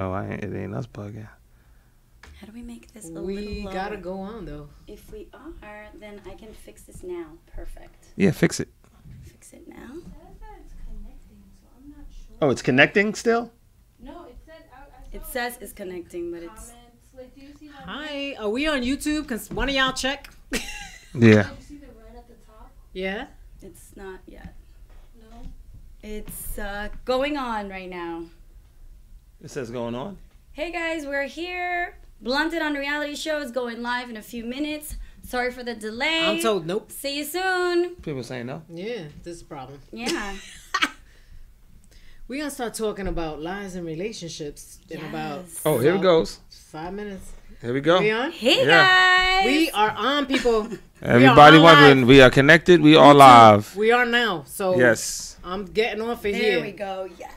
Oh, it ain't us bugging. How do we make this a We little lower? gotta go on though. If we are, then I can fix this now. Perfect. Yeah, fix it. Fix it now. Oh, it's connecting still? No, it said. It says it's connecting, but it's. Like, do you see that? Hi, are we on YouTube? Cause one of y'all check. Yeah. Do you see the red at the top? Yeah. It's not yet. No. It's going on right now. It says going on. Hey guys, we're here. Blunted on Reality Show is going live in a few minutes. Sorry for the delay. I'm told nope. See you soon. People saying no. Yeah, this is a problem. Yeah. We gonna start talking about lies and relationships in about Yes. Oh, here it goes. 5 minutes. Here we go. We on? Hey Yeah. guys. We are on, people. Everybody on wondering, live. we are connected. We are YouTube. live. We are now. So Yes. I'm getting off of There here. we go. Yes.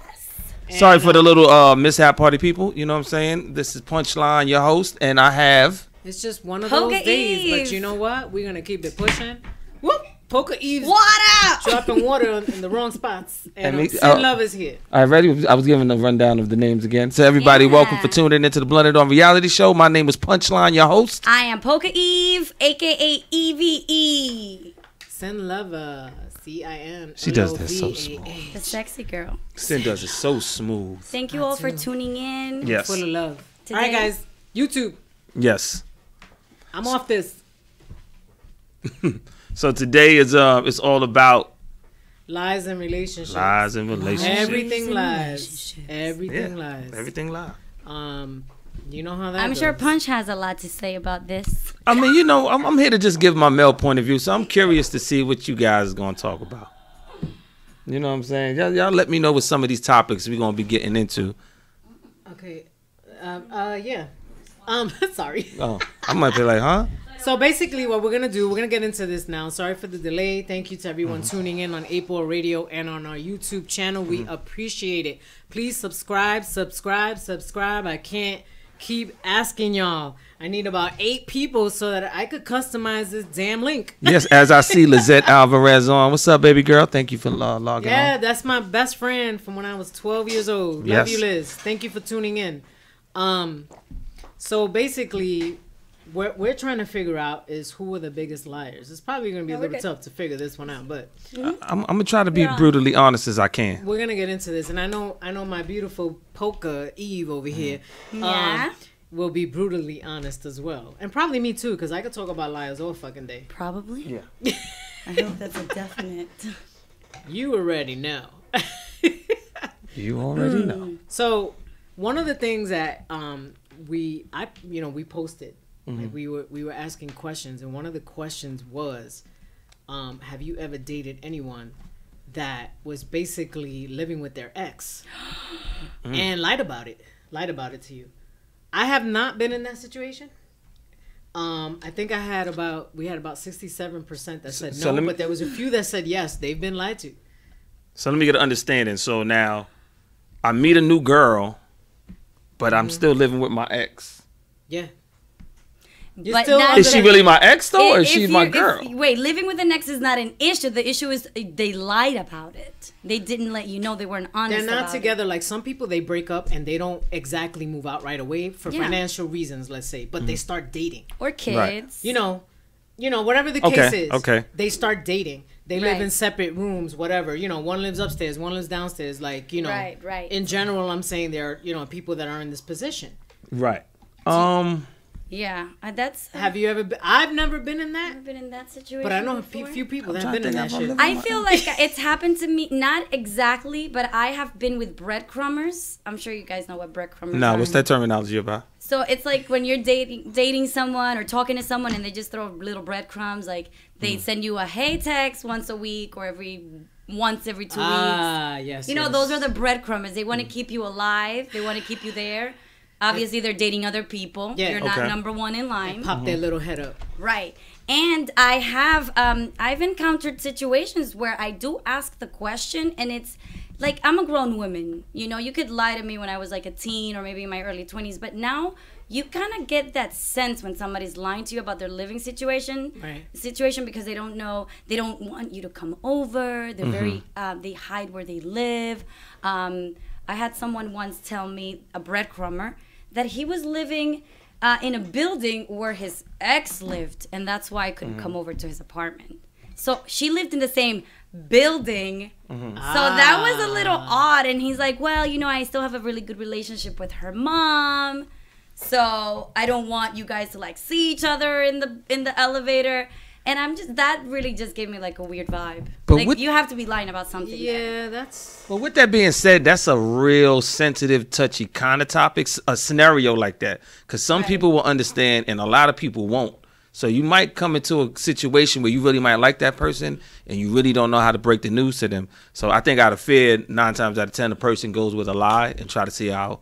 And, Sorry for the little mishap, party people. You know what I'm saying? This is Punchline, your host, and I have. It's just one of Poker those days. Eve. But you know what? We're gonna keep it pushing. Whoop! Poker Eve's What up? dropping water in the wrong spots. And And me- Sin Love is here. I was giving a rundown of the names again. So everybody, Yeah. welcome for tuning into the Blunted on Reality Show. My name is Punchline, your host. I am Poker Eve, aka EVE, Sin Lover. CIN. She does that so smooth. the sexy girl. Sin does it so smooth. Thank you all for tuning in. Yes. Full of love. Today- All right, guys. YouTube. Yes. I'm off this. So today is it's all about Lies and relationships. lies and relationships. Everything and lies. relationships. Everything Yeah, lies. everything live. You know how that I'm goes. sure Punch has a lot to say about this. I mean, you know, I'm here to just give my male point of view, so I'm curious to see what you guys are going to talk about. You know what I'm saying? Y'all let me know what some of these topics we're going to be getting into. Okay. Yeah. Sorry. Oh, I might be like, huh? So basically what we're going to do, we're going to get into this now. Sorry for the delay. Thank you to everyone tuning in on April Radio and on our YouTube channel. We appreciate it. Please subscribe. I can't keep asking y'all. I need about 8 people so that I could customize this damn link. Yes, as I see Lizette Alvarez on. What's up, baby girl? Thank you for logging Yeah, on. that's my best friend from when I was 12 years old. Love Yes. you, Liz. Thank you for tuning in. So basically, what we're trying to figure out is who are the biggest liars. It's probably going to be a little tough to figure this one out, but I'm going to try to be brutally honest as I can. we're going to get into this. And I know my beautiful Poker Eve over here Yeah. will be brutally honest as well. And probably me too, because I could talk about liars all fucking day. Probably. Yeah. I hope that's a definite. You already know. You already know. So one of the things that we posted, like we were asking questions, and one of the questions was, have you ever dated anyone that was basically living with their ex and lied about it to you? I have not been in that situation. I think we had about 67% that said So no, let me- but there was a few that said yes, they've been lied to. So let me get an understanding. So now I meet a new girl, but I'm still living with my ex. Yeah. But still not Is she that- really my ex though, or is If she you- my if- girl? Wait, living with an ex is not an issue. The issue is they lied about it. They didn't let you know. They weren't honest. They're not about together. Like some people, they break up and they don't exactly move out right away for Yeah. financial reasons, let's say, but they start dating. it. Or kids. Right. You know, whatever the Okay, case is. okay. They start dating. They live Right. in separate rooms, whatever. You know, one lives upstairs, one lives downstairs. Like, you know, Right. in general, I'm saying there are, people that are in this position. Right. Yeah, that's. Have you ever been? I've never been in that, Ever been in that situation? but I know a before? few people that trying have to been in think that if shit. I'm I feel like it's happened to me, not exactly, but I have been with breadcrumbers. I'm sure you guys know what breadcrumbers No, are. what's that terminology about? So it's like when you're dating someone or talking to someone and they just throw little breadcrumbs, like they send you a hey text once a week or once every 2 weeks. Ah, yes. You know, yes. those are the breadcrumbs. They want to keep you alive. They want to keep you there. Obviously, they're dating other people. Yeah. You're not Okay. number one in line. Pop their little head up. Right. And I have I've encountered situations where I do ask the question and it's like I'm a grown woman. You know, you could lie to me when I was like a teen or maybe in my early 20s, but now you kind of get that sense when somebody's lying to you about their living situation because they don't know, they don't want you to come over. They're very they hide where they live. I had someone once tell me, a breadcrumber, that he was living in a building where his ex lived, and that's why I couldn't come over to his apartment. So she lived in the same building. So that was a little odd. And he's like, well, you know, I still have a really good relationship with her mom. So I don't want you guys to like see each other in the elevator. And I'm just, that really just gave me like a weird vibe. But like, with- you have to be lying about something. Yeah, that's. Well, with that being said, that's a real sensitive, touchy kind of topic, a scenario like that. Because some Right. people will understand and a lot of people won't. So you might come into a situation where you really might like that person and you really don't know how to break the news to them. So I think out of fear, 9 times out of 10, the person goes with a lie and try to see how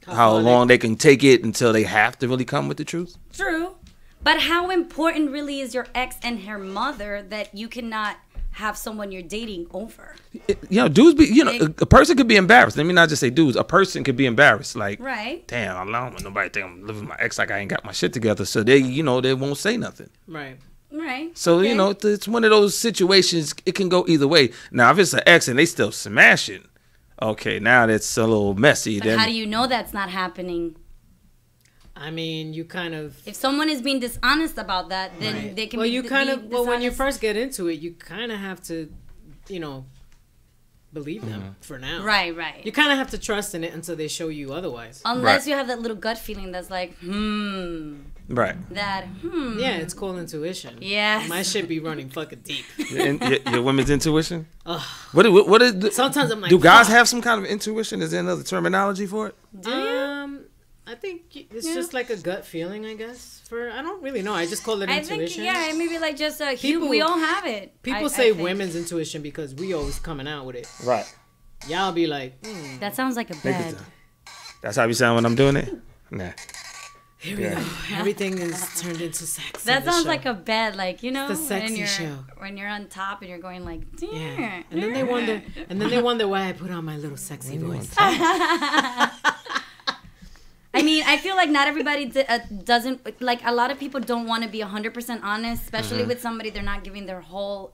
far long they can take it until they have to really come with the truth. True. But how important really is your ex and her mother that you cannot have someone you're dating over? You know, dudes be, you know, Like- a person could be embarrassed. Let me not just say dudes. A person could be embarrassed. Like, Right. damn, I don't want nobody think I'm living with my ex like I ain't got my shit together. So they, you know, they won't say nothing. Right. Right. So, Okay. you know, it's one of those situations. It can go either way. Now, if it's an ex and they still smashing, okay, now that's a little messy. But Then how do you know that's not happening? I mean, you kind of. If someone is being dishonest about that, then Right. they can Well, be you kind of. Well, when you dishonest. first get into it, you kind of have to, you know, believe them Mm-hmm. for now. Right, right. You kind of have to trust in it until they show you otherwise. Unless Right. you have that little gut feeling that's like, right. Yeah, it's called intuition. Yes. My shit be running fucking deep. Your women's intuition. Ugh. What is the, Sometimes I'm like, do guys fuck. have some kind of intuition? Is there another terminology for it? I think it's just like a gut feeling, I guess. I don't really know. I just call it I intuition. think, yeah, maybe like just a People- we all have it. People I say think. women's intuition because we always coming out with it. Right. Y'all be like, That sounds like a bed. That's how you sound when I'm doing it. Nah. here we go. Everything is turned into sex. That in the sounds show. like a bed, like, you know, It's the sexy when you're show. when you're on top and you're going like, Yeah. And then they wonder why I put on my little sexy voice. I mean, I feel like not everybody doesn't, like, a lot of people don't want to be 100% honest, especially with somebody they're not giving their whole,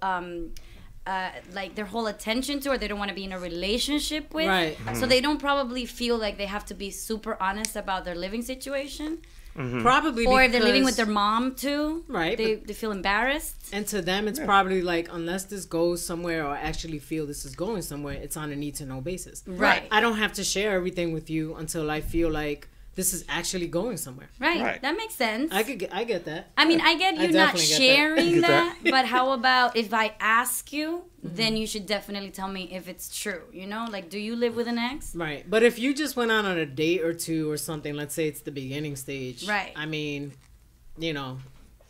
like, their whole attention to, or they don't want to be in a relationship with. Right. So they don't probably feel like they have to be super honest about their living situation. Probably Or if they're living with because- their mom, too. Right, They but- feel embarrassed. And to them, it's probably like, unless this goes somewhere or I actually feel this is going somewhere, it's on a need to know basis. Right. I don't have to share everything with you until I feel like this is actually going somewhere. Right. Right. That makes sense. I get that. I mean, I get I you not definitely get that. sharing Get that, that. but how about if I ask you, then you should definitely tell me if it's true, you know? Like, do you live with an ex? Right. But if you just went out on a date or two or something, let's say it's the beginning stage. Right. I mean, you know,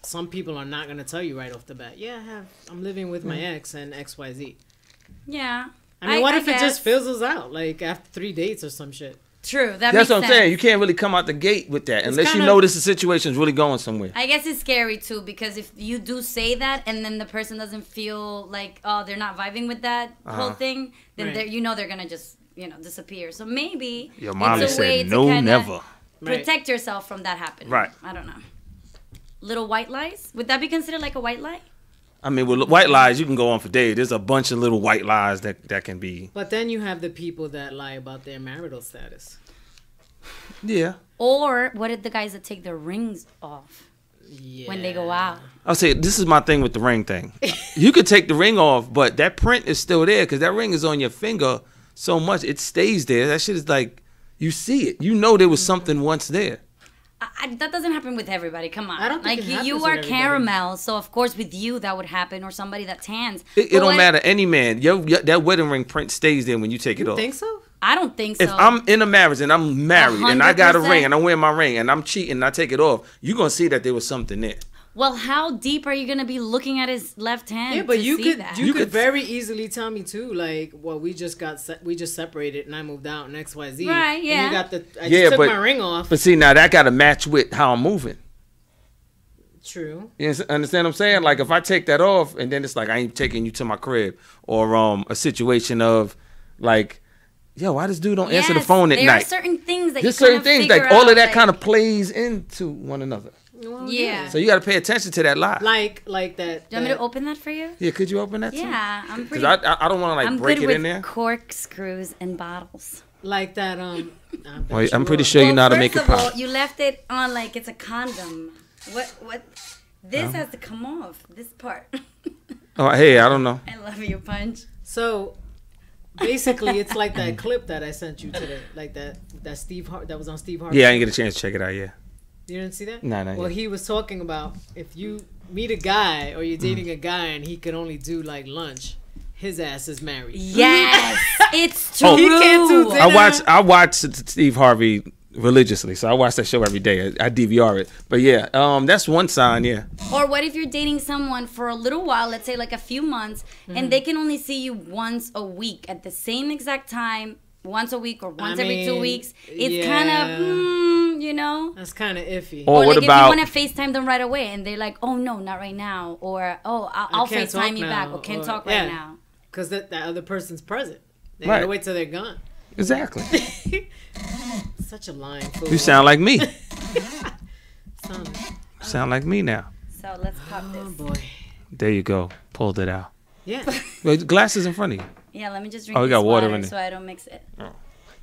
some people are not going to tell you right off the bat, I'm living with my ex and XYZ. Yeah. I mean, what if it guess. just fizzles out, like after 3 dates or some shit? True. That That's makes what I'm sense. saying. You can't really come out the gate with that unless you kinda- notice the situation's really going somewhere. I guess it's scary too, because if you do say that and then the person doesn't feel like, oh, they're not vibing with that whole thing, then Right. they're, you know, they're gonna just, you know, disappear. So maybe Your mom it's a way said to no, kinda never. protect yourself from that happening. Right. I don't know. Little white lies? Would that be considered like a white lie? I mean, with white lies, you can go on for days. There's a bunch of little white lies that can be. But then you have the people that lie about their marital status. Yeah. Or what did the guys that take their rings off Yeah. when they go out? I'll say this is my thing with the ring thing. You could take the ring off, but that print is still there because that ring is on your finger so much it stays there. That shit is like you see it. You know there was something once there. That doesn't happen with everybody. Come on. I don't think like it happens you with are everybody. caramel, so of course with you that would happen, or somebody that tans. It But don't what- matter. Any man, that wedding ring print stays there when you take it You off. think so? I don't think so. If I'm in a marriage and I'm married and I got a 100%. ring and I'm wearing my ring and I'm cheating and I take it off, you're gonna see that there was something there. Well, how deep are you gonna be looking at his left hand? Yeah, but to you see could that? you You could could- very easily tell me too, like, well, we just separated and I moved out and XYZ. Right, And yeah. you got I Yeah, just took but- my ring off. But see, now that gotta match with how I'm moving. True. You understand what I'm saying? Like if I take that off and then it's like I ain't taking you to my crib, or a situation of like, yo, why this dude don't answer the Yes, phone at there night? are certain things that There's you certain kinda things figure like all out, of that like- kind of plays into one another. Well, Yeah. So you got to pay attention to that lie. Like that. Do you want me to open that for you? Yeah, could you open that? Yeah, I'm Because pretty. I don't want to like I'm break good it with in there. corkscrews and bottles. like that. I bet Wait, you I'm pretty will. sure you know how to make first it of all, pop. you left it on like it's a condom. What? This has to come off. This part. Oh, hey, I don't know. I love you, Punch. So basically, it's like that clip that I sent you today, like that that was on Steve Harvey. Yeah, I didn't get a chance to check it out. Yeah. You didn't see that? No, no. Well, he was talking about if you meet a guy or you're dating a guy and he can only do like lunch, his ass is married. Yes, it's true. Oh. He can't do dinner. I watch Steve Harvey religiously, so I watch that show every day. I DVR it, but yeah, that's one sign. Yeah. Or what if you're dating someone for a little while, let's say like a few months, and they can only see you once a week at the same exact time, once a week or once every 2 weeks? It's kind of, you know? That's kind of iffy. Or Or what like about? if you want to FaceTime them right away and they're like, oh no, not right now. Or, oh, I'll can't FaceTime talk you back. now, Or can't or- talk yeah. right now. Because that other person's present. They Right. gotta wait till they're gone. Exactly. Such a lying fool. You sound like me. Son. Sound like me now. So let's pop Oh this. boy. There you go. Pulled it out. Yeah. Wait, glasses in front of you. Yeah, let me just drink Oh, we this got water in it. so I don't mix it.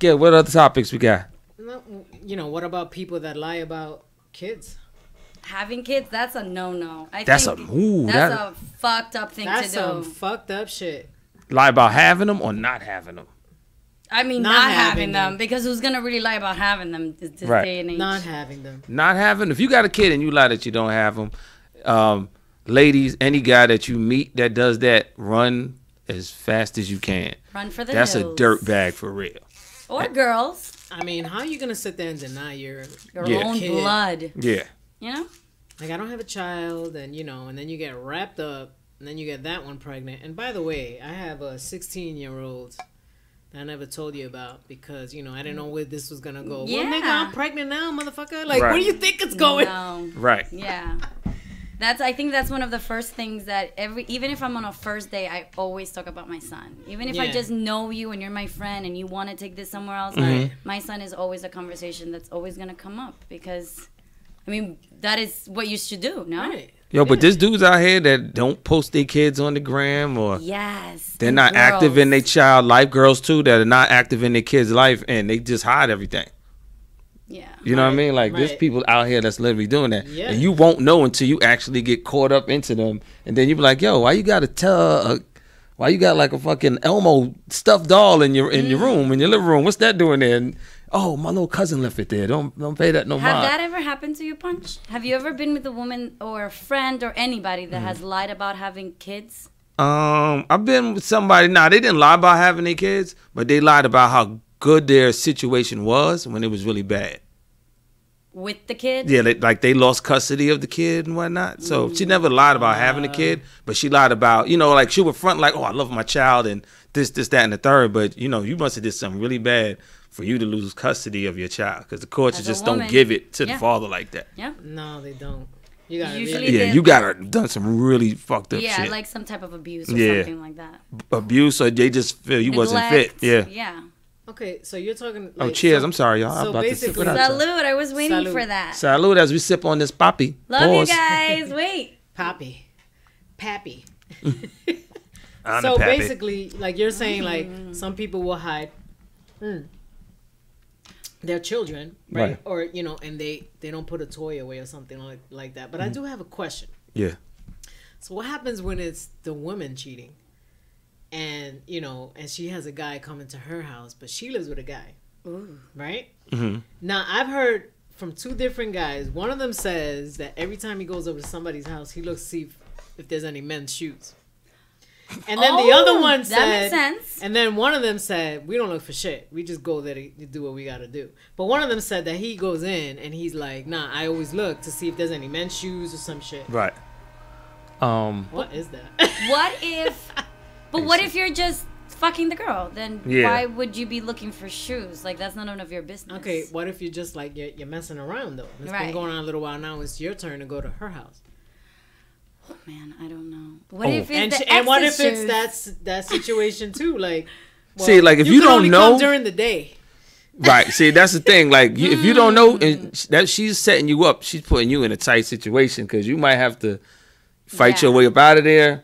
Yeah. What other topics we got? No, you know, what about people that lie about kids? Having kids, that's a no-no. That's think that that's a fucked up thing That's to some do. fucked up shit. lie about having them or not having them. I mean, Not not having having them, them. because who's gonna really lie about having them this Right. day and age? Not having them. Not having. If you got a kid and you lie that you don't have them, ladies, any guy that you meet that does that, run as fast as you can. Run for the That's hills. a dirt bag for real. Or girls, I mean, how are you gonna sit there and deny your your Yeah. own Kid. blood. Yeah. You know? like I don't have a child, and you know, and then you get wrapped up, and then you get that one pregnant. And by the way, I have a 16-year-old that I never told you about because you know I didn't know where this was gonna go. Yeah. Well, nigga, I'm pregnant now, motherfucker. Like, Right. where do you think it's going? No. Right. Yeah. I think that's one of the first things that even if I'm on a first day, I always talk about my son. Even if I Yeah. just know you and you're my friend and you want to take this somewhere else, Mm-hmm. my son is always a conversation that's always going to come up because, I mean, that is what you should do, no? Right. Yo, but there's dudes out here that don't post their kids on the gram or Yes. they're and not active in their girls. child life. Girls too that are not active in their kids' life and they just hide everything. Yeah. You know what I mean? Like there's right. people out here that's literally doing that, Yeah. and you won't know until you actually get caught up into them, and then you be like, "Yo, why you gotta tell? Why you got like a fucking Elmo stuffed doll in your room, in your living room? What's that doing there?" And, oh, my little cousin left it there. Don't pay that no Have mind. that ever happened to you, Punch? Have you ever been with a woman or a friend or anybody Mm. that has lied about having kids? I've been with somebody. Nah, they didn't lie about having their kids, but they lied about how good their situation was when it was really bad. With the kid? Yeah, they lost custody of the kid and whatnot. So she never lied about having a kid, but she lied about, like she would front like, oh, I love my child and this, that, and the third. But, you must have did something really bad for you to lose custody of your child because the courts As a just don't woman. give it to Yeah. the father like that. Yeah. No, they don't. You gotta Usually really, Yeah, did. you got to done some really fucked up Yeah, shit. like some type of abuse or Yeah. something like that. Abuse or they just feel you wasn't fit. Neglect. Yeah. Yeah. Okay, so you're talking. Oh, Like, cheers. so- I'm sorry, y'all. I'm so about to sip basically- it out. y'all. Salute. I was waiting Salute. for that. Salute as we sip on this poppy. Love Pause. you guys. Wait. Pappy. Pappy. I'm So the pappy. basically, like you're saying, like some people will hide their children, right? Right. Or and they don't put a toy away or something like that. But I do have a question. Yeah. So what happens when it's the woman cheating, and and she has a guy coming to her house, but she lives with a guy, right? Mm-hmm. Now I've heard from two different guys. One of them says that every time he goes over to somebody's house, he looks to see if there's any men's shoes. And then the other one said, that makes sense. and then one of them said, we don't look for shit. We just go there to do what we got to do. But one of them said that he goes in and he's like, nah, I always look to see if there's any men's shoes or some shit. Right. What is that? What if? But what if you're just fucking the girl? Then Yeah. why would you be looking for shoes? Like that's none of your business. Okay, what if you're just like, you're messing around though? It's been Right. going on a little while now. It's your turn to go to her house. Man, I don't know. What Oh. if it's the And what if ex's it's shoes? that situation too? Like, See, like, if you can don't only know- come during the day. Right. See, that's the thing. Like, if you don't know, and that she's setting you up, she's putting you in a tight situation because you might have to fight Yeah. your way up out of there,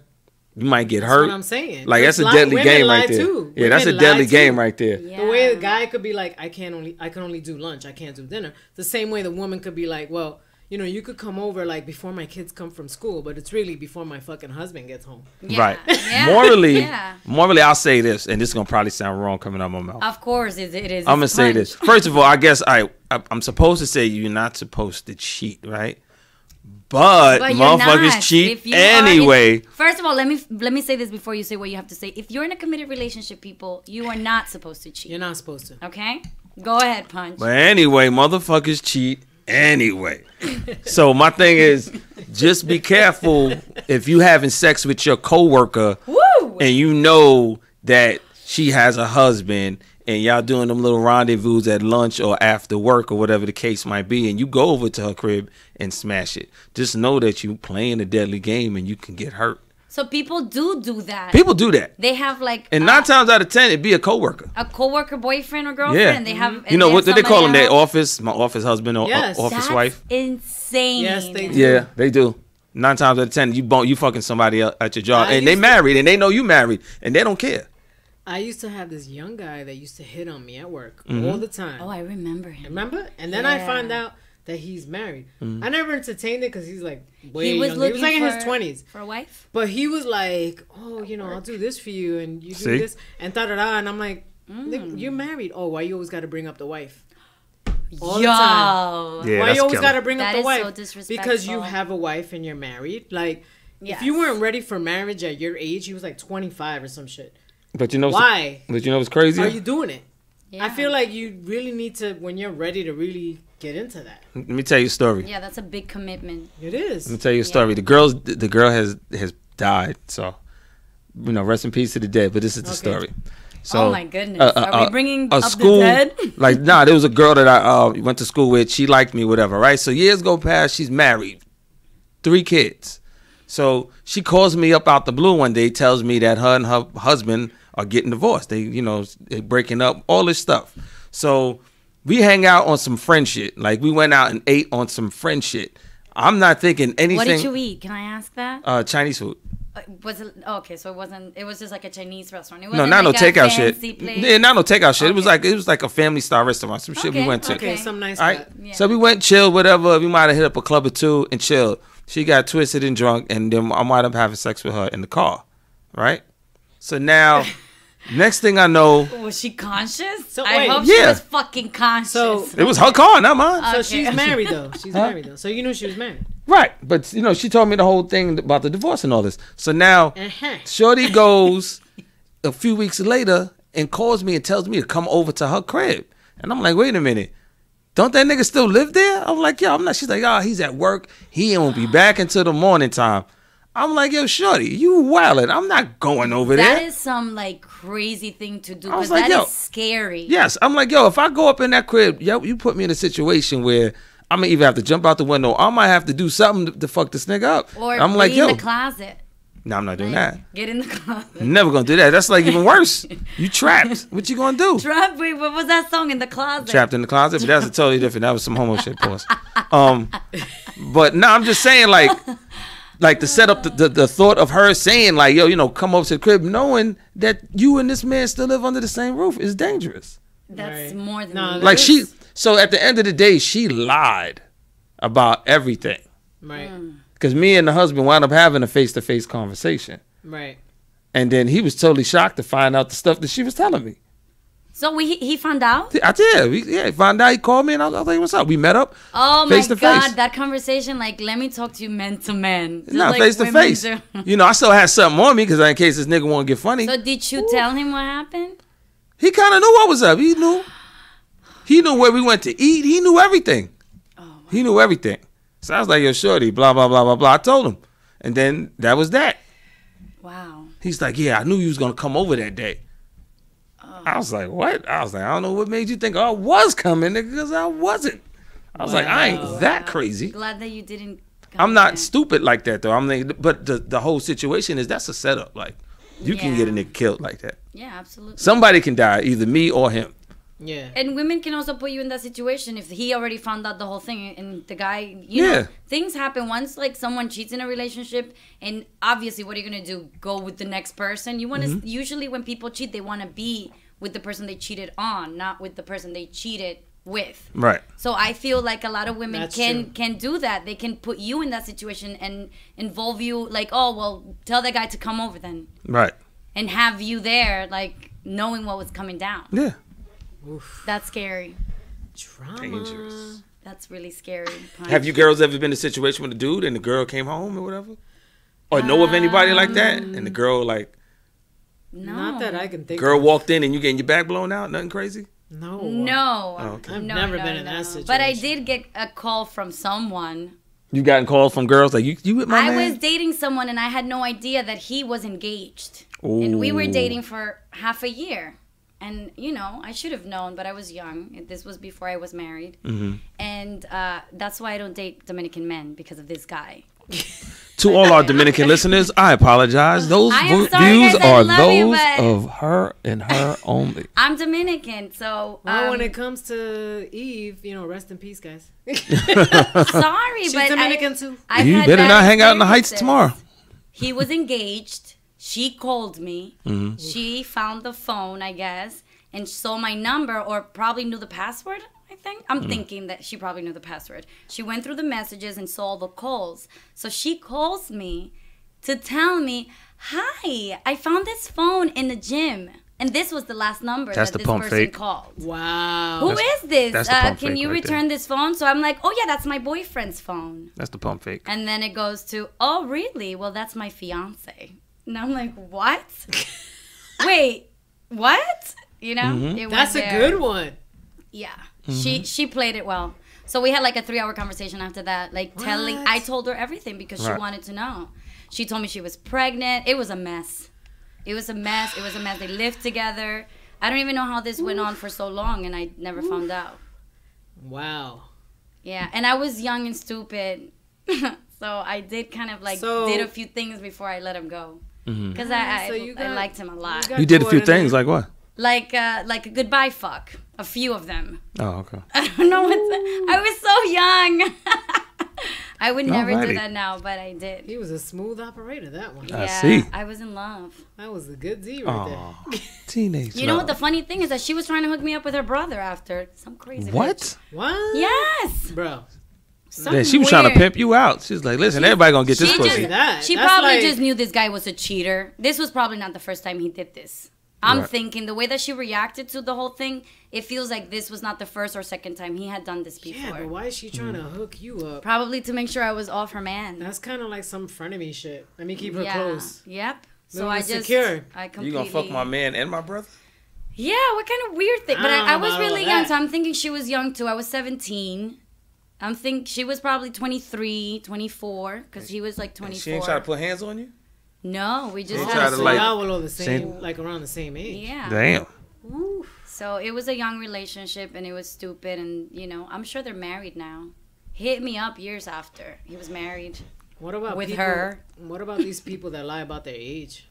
You might get That's hurt. what I'm saying. Like that's a Lie- deadly women game lie right there. too. Yeah, that's a Women deadly lie game too. right there. Yeah. The way a guy could be like, I can only do lunch. I can't do dinner. The same way the woman could be like, well, you know, you could come over like before my kids come from school, but it's really before my fucking husband gets home. Yeah. Right. Yeah. Morally, Yeah. morally, I'll say this, and this is gonna probably sound wrong coming out of my mouth. Of course, it is. I'm gonna It's say punch. this. First of all, I guess I'm supposed to say you're not supposed to cheat, right? But But you're motherfuckers not. cheat If you are in- anyway. First of all, let me say this before you say what you have to say. If you're in a committed relationship, people, you are not supposed to cheat. You're not supposed to. Okay? Go ahead, Punch. But anyway, motherfuckers cheat anyway. So my thing is, just be careful if you having sex with your coworker Woo! and you know that she has a husband and y'all doing them little rendezvous at lunch or after work or whatever the case might be, and you go over to her crib and smash it. Just know that you playing a deadly game and you can get hurt. So people do that. People do that. They have like And 9 times out of 10, it'd be a coworker. a coworker, boyfriend, or girlfriend. Yeah. And they have. You know, and what do they call them? somebody Their else. office, my office husband or Yes. office That's wife. insane. Yes, they do. Yeah, they do. 9 times out of 10, you fucking somebody else at your job, I and they used to- married, and they know you married, and they don't care. I used to have this young guy that used to hit on me at work Mm-hmm. all the time. Oh, I remember him. Remember? And then I Yeah. find out that he's married. Mm-hmm. I never entertained it because he's like way He was younger. He looking was like in for, his 20s. for a wife. But he was like, oh, you know, I'll do this for you and you do See? this and da-da-da. And I'm like, "Nigga, you're married. Oh, why you always got to bring up the wife? All the time. Yeah, Why that's you always killer. got to bring That up the is wife? so disrespectful. Because you have a wife and you're married. Like, Yes. if you weren't ready for marriage at your age, he was like 25 or some shit. But you know, Why But you know what's crazy? are you doing it? Yeah. I feel like you really need to, when you're ready to really get into that. Let me tell you a story. Yeah, that's a big commitment. It is. Let me tell you a story. The girl has died. So, you know, rest in peace to the dead. But this is the Okay. story. So, Oh my goodness. Are we bringing a up school the dead? like there was a girl that I went to school with. She liked me, whatever, right? So years go past. She's married, 3 kids. So she calls me up out the blue one day, tells me that her and her husband are getting divorced. They breaking up, all this stuff. So we hang out on some friend shit. Like we went out and ate on some friend shit. I'm not thinking anything. What did you eat? Can I ask that? Chinese food. Was it okay? So it wasn't. It was just like a Chinese restaurant. It No, wasn't not like no a takeout shit. fancy place? Yeah, not no takeout shit. Okay. It was like a family style restaurant. Some shit we Okay, went to. Okay, Okay. some nice All right. spot. Yeah. So we went chill, whatever. We might have hit up a club or two and chilled. She got twisted and drunk, and then I might have having sex with her in the car, right? So now, next thing I know, Was she conscious? So I wait. hope she Yeah. was fucking conscious. So- it was her car, not mine. So Okay. she's married though. She's married though. So you knew she was married. Right, but you know, she told me the whole thing about the divorce and all this. So now, Uh-huh. Shorty goes a few weeks later and calls me and tells me to come over to her crib, and I'm like, wait a minute. Don't that nigga still live there? I'm like, yo, I'm not. She's like, oh, he's at work. He won't be back until the morning time. I'm like, yo, shorty, you wildin'. I'm not going over that there. is some like crazy thing to do I was because like, that yo. is scary. Yes, I'm like, yo, if I go up in that crib, yo, you put me in a situation where I'm gonna either have to jump out the window, or I might have to do something to fuck this nigga up. Or I'm be like, in yo, the closet. no, I'm not doing Like, that. Get in the closet. Never gonna do that. That's like even worse. You trapped. What you gonna do? Trap, wait, what was that song in the closet? Trapped in the closet, but that's a totally different. That was some homo shit, pause. But no, I'm just saying, like to set up the thought of her saying, like, yo, you know, come over to the crib, knowing that you and this man still live under the same roof is dangerous. That's Right. more than No, enough. Like so at the end of the day, she lied about everything. Right. Because me and the husband wound up having a face-to-face conversation. Right. And then he was totally shocked to find out the stuff that she was telling me. So he found out? I did. Yeah, found out. He called me and I was like, what's up? We met up. Oh my Face to god, face. that conversation, like, let me talk to you man to man. Just No, like face to women face. do. You know, I still had something on me because in case this nigga want to get funny. So did you tell him what happened? He kind of knew what was up. He knew. He knew where we went to eat. He knew everything. He knew everything. So I was like, yo, shorty, blah, blah, blah, blah, blah. I told him. And then that was that. Wow. He's like, yeah, I knew you was going to come over that day. I was like, what? I was like, I don't know what made you think I was coming, nigga, because I wasn't. I was like, I ain't that crazy. Glad that you didn't. I'm not come stupid like that, though. I'm like, but the whole situation is that's a setup. Like, you can get a Yeah. nigga killed like that. Yeah, absolutely. Somebody can die, either me or him. Yeah. And women can also put you in that situation if he already found out the whole thing and the guy, you know, things happen once like someone cheats in a relationship and obviously what are you going to do? Go with the next person? You want to, usually when people cheat, they want to be with the person they cheated on, not with the person they cheated with. Right. So I feel like a lot of women That's can do that. They can put you in that situation and involve you like, oh, well, tell that guy to come over then. Right. And have you there, like, knowing what was coming down. Yeah. Oof. That's scary. Drama. Dangerous. That's really scary. Have you girls ever been in a situation with a dude and the girl came home or whatever? Or know of anybody like that? And the girl, like, No. Not that I can think girl of. walked in and you getting your back blown out? Nothing crazy? No. No. Oh, okay. I've No, never no, been in no. that situation. But I did get a call from someone. You gotten calls from girls like, you with my I man? was dating someone and I had no idea that he was engaged. And we were Ooh. dating for half a year. And, you know, I should have known, but I was young. This was before I was married. Mm-hmm. And that's why I don't date Dominican men, because of this guy. To all our Dominican listeners, I apologize. Those I am sorry, views guys, I are love you, those but- of her and her only. I'm Dominican, so... Well, when it comes to Eve, you know, rest in peace, guys. sorry, She's but Dominican too. I've You had better bad not hang out in the Heights experiences. tomorrow. He was engaged. She called me. Mm-hmm. She found the phone, I guess, and saw my number or probably knew the password, I think. I'm thinking that she probably knew the password. She went through the messages and saw the calls. So she calls me to tell me, hi, I found this phone in the gym. And this was the last number That's that the this pump person fake. called. Wow. Who is this? that's the pump Can fake you right return this phone? So I'm like, oh yeah, that's my boyfriend's phone. That's the pump fake. And then it goes to, oh, really? Well, that's my fiance. And I'm like, what? Wait, what? You know? Mm-hmm. It That's a went there. good one. Yeah. Mm-hmm. She played it well. So we had like a 3-hour conversation after that. Like telling, What? I told her everything because she Right. wanted to know. She told me she was pregnant. It was a mess. It was a mess. It was a mess. They lived together. I don't even know how this went on for so long and I never found out. Wow. Yeah, and I was young and stupid, so I did kind of like So- did a few things before I let him go, because So you I got- liked him a lot. got You did a few caught in things, there. like what? Like a goodbye fuck, a few of them. Oh, okay. I don't know what I was so young. I would never do Alrighty. that now, but I did. He was a smooth operator, that one. I Yeah, see. I was in love. That was a good Z right there. Oh, teenage You know what love. the funny thing is that she was trying to hook me up with her brother after some crazy. What? bitch. What? Yes. Bro. Some Yeah, she was trying to weird- pimp you out. She was like, listen, everybody gonna get this She pussy. just, That. she That's probably like- just knew this guy was a cheater. This was probably not the first time he did this. I'm Right. thinking the way that she reacted to the whole thing, it feels like this was not the first or second time he had done this Yeah, before. but why is she trying to hook you up? Probably to make sure I was off her man. That's kind of like some frenemy shit. Let me keep her yeah. close. Yep. So Little I just insecure. I You completely gonna fuck my man and my brother? Yeah, what kind of weird thing? I But don't I know was about really all young, that. so I'm thinking she was young too. I was 17. I'm think she was probably 23, 24, because he was like 24. She ain't trying to put hands on you? No, we just She Oh, tried had to so like- y'all were all the same, Same- like around the same age. yeah. Damn. Ooh. So it was a young relationship and it was stupid and I'm sure they're married now. He hit me up years after. He was married. What about With people, her. What about these people that lie about their age?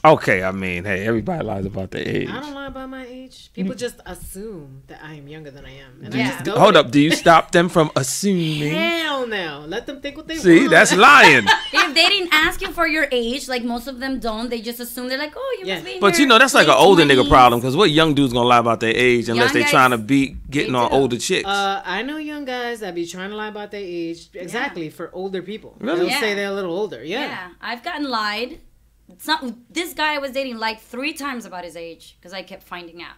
Okay, I mean, hey, everybody lies about their age. I don't lie about my age. People just assume that I am younger than I am, and Yeah. I just go. Hold with up, do you stop them from assuming? it. Hell no. Let them think what they See, want. that's lying. If they didn't ask you for your age, like most of them don't, they just assume they're like, oh, you Yeah. must be in But your that's like an late older nigga 20s. problem, because what young dude's gonna lie about their age unless Young they guys, trying to be getting they on do. older chicks? I know young guys that be trying to lie about their age exactly for older people. Really? They'll Yeah. say they're a little older. Yeah. Yeah. I've gotten lied. This guy I was dating lied 3 times about his age because I kept finding out.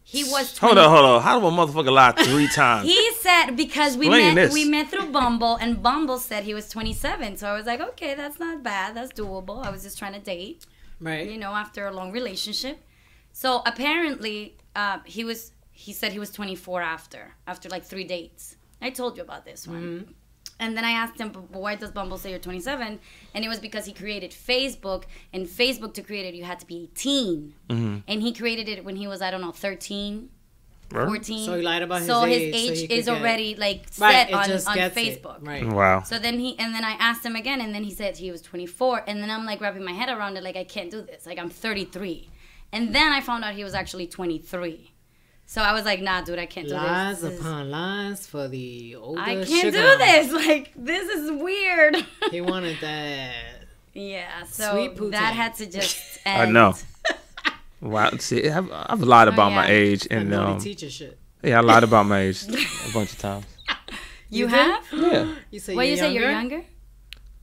He was 20. Hold on. How do a motherfucker lie 3 times? He said because Explain this. we met through Bumble and Bumble said he was 27. So I was like, okay, that's not bad. That's doable. I was just trying to date, Right. after a long relationship. So apparently, he said he was 24 after like 3 dates. I told you about this one. Mm-hmm. And then I asked him, but why does Bumble say you're 27? And it was because he created Facebook, and Facebook to create it, you had to be 18. Mm-hmm. And he created it when he was, 13, 14. So he lied about his So age his so age he could is get- already like Right. set It on just gets it. Facebook. Right. Wow. So then I asked him again, and then he said he was 24, and then I'm like wrapping my head around it, like I can't do this, like I'm 33, and then I found out he was actually 23. So I was like, nah, dude, I can't do Lies this. upon lies for the older I can't sugar do mama. this. Like, this is weird. He wanted that. Yeah, so Sweet poutine. that had to just I end. know. Wow. See, I've lied about my yeah. age, And and naughty teacher shit. yeah, I lied about my age a bunch of times. You did? have? Yeah. You say What, you're you say you're younger? younger?